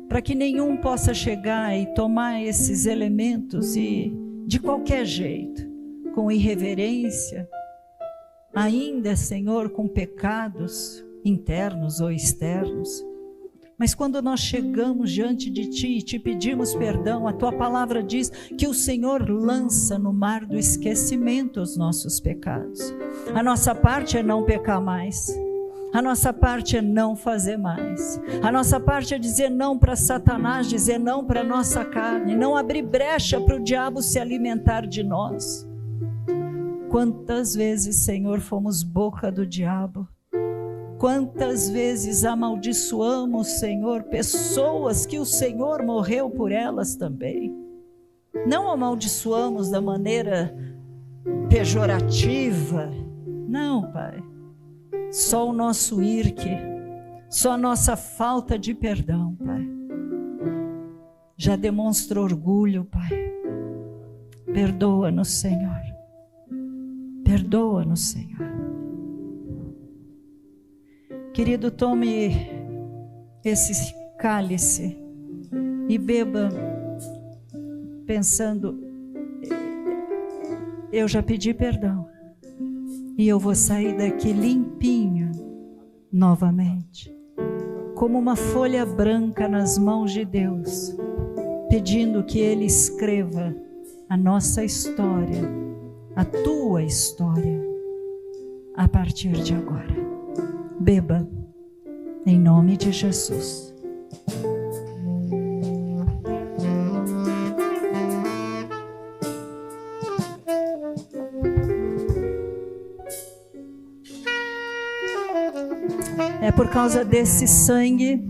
[SPEAKER 1] para que nenhum possa chegar e tomar esses elementos e de qualquer jeito, com irreverência, ainda, Senhor, com pecados internos ou externos. Mas quando nós chegamos diante de Ti e te pedimos perdão, a Tua palavra diz que o Senhor lança no mar do esquecimento os nossos pecados. A nossa parte é não pecar mais. A nossa parte é não fazer mais. A nossa parte é dizer não para Satanás, dizer não para a nossa carne, não abrir brecha para o diabo se alimentar de nós. Quantas vezes, Senhor, fomos boca do diabo? Quantas vezes amaldiçoamos, Senhor, pessoas que o Senhor morreu por elas também? Não amaldiçoamos da maneira pejorativa. Não, Pai. Só o nosso irque, só a nossa falta de perdão, Pai, já demonstra orgulho, Pai. Perdoa-nos, Senhor. Perdoa-nos, Senhor. Querido, tome esse cálice e beba pensando, eu já pedi perdão e eu vou sair daqui limpinho novamente, como uma folha branca nas mãos de Deus, pedindo que Ele escreva a nossa história, a tua história, a partir de agora. Beba, em nome de Jesus. É por causa desse sangue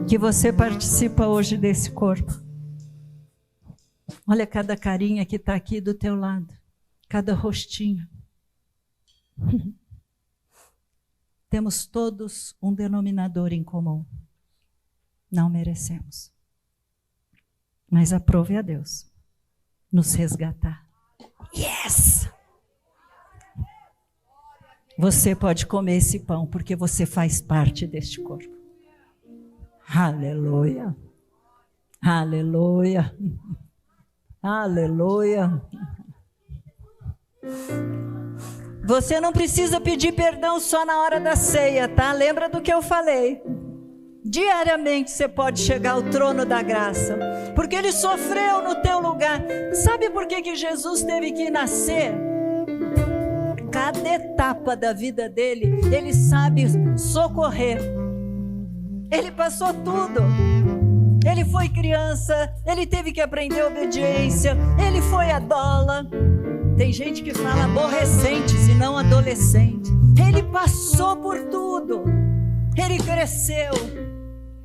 [SPEAKER 1] que você participa hoje desse corpo. Olha cada carinha que está aqui do teu lado, cada rostinho. Temos todos um denominador em comum. Não merecemos. Mas aprove a Deus nos resgatar. Yes! Você pode comer esse pão porque você faz parte deste corpo. Aleluia. Aleluia. Aleluia. Você não precisa pedir perdão só na hora da ceia, tá? Lembra do que eu falei? Diariamente você pode chegar ao trono da graça, porque Ele sofreu no teu lugar. Sabe por que Jesus teve que nascer? Cada etapa da vida dele, Ele sabe socorrer. Ele passou tudo. Ele foi criança, Ele teve que aprender obediência, Ele foi adola. Tem gente que fala aborrecentes e não adolescente. Ele passou por tudo. Ele cresceu,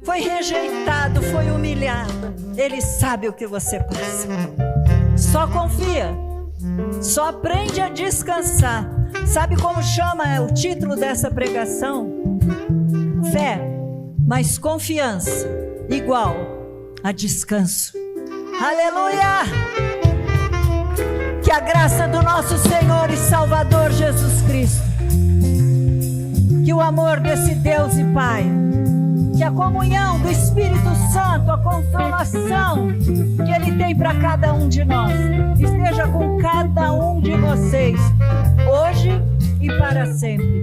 [SPEAKER 1] foi rejeitado, foi humilhado. Ele sabe o que você passa. Só confia, só aprende a descansar. Sabe como chama o título dessa pregação? Fé, mas confiança igual a descanso. Aleluia! Que a graça do nosso Senhor e Salvador Jesus Cristo, que o amor desse Deus e Pai, que a comunhão do Espírito Santo, a consolação que Ele tem para cada um de nós, esteja com cada um de vocês, hoje e para sempre.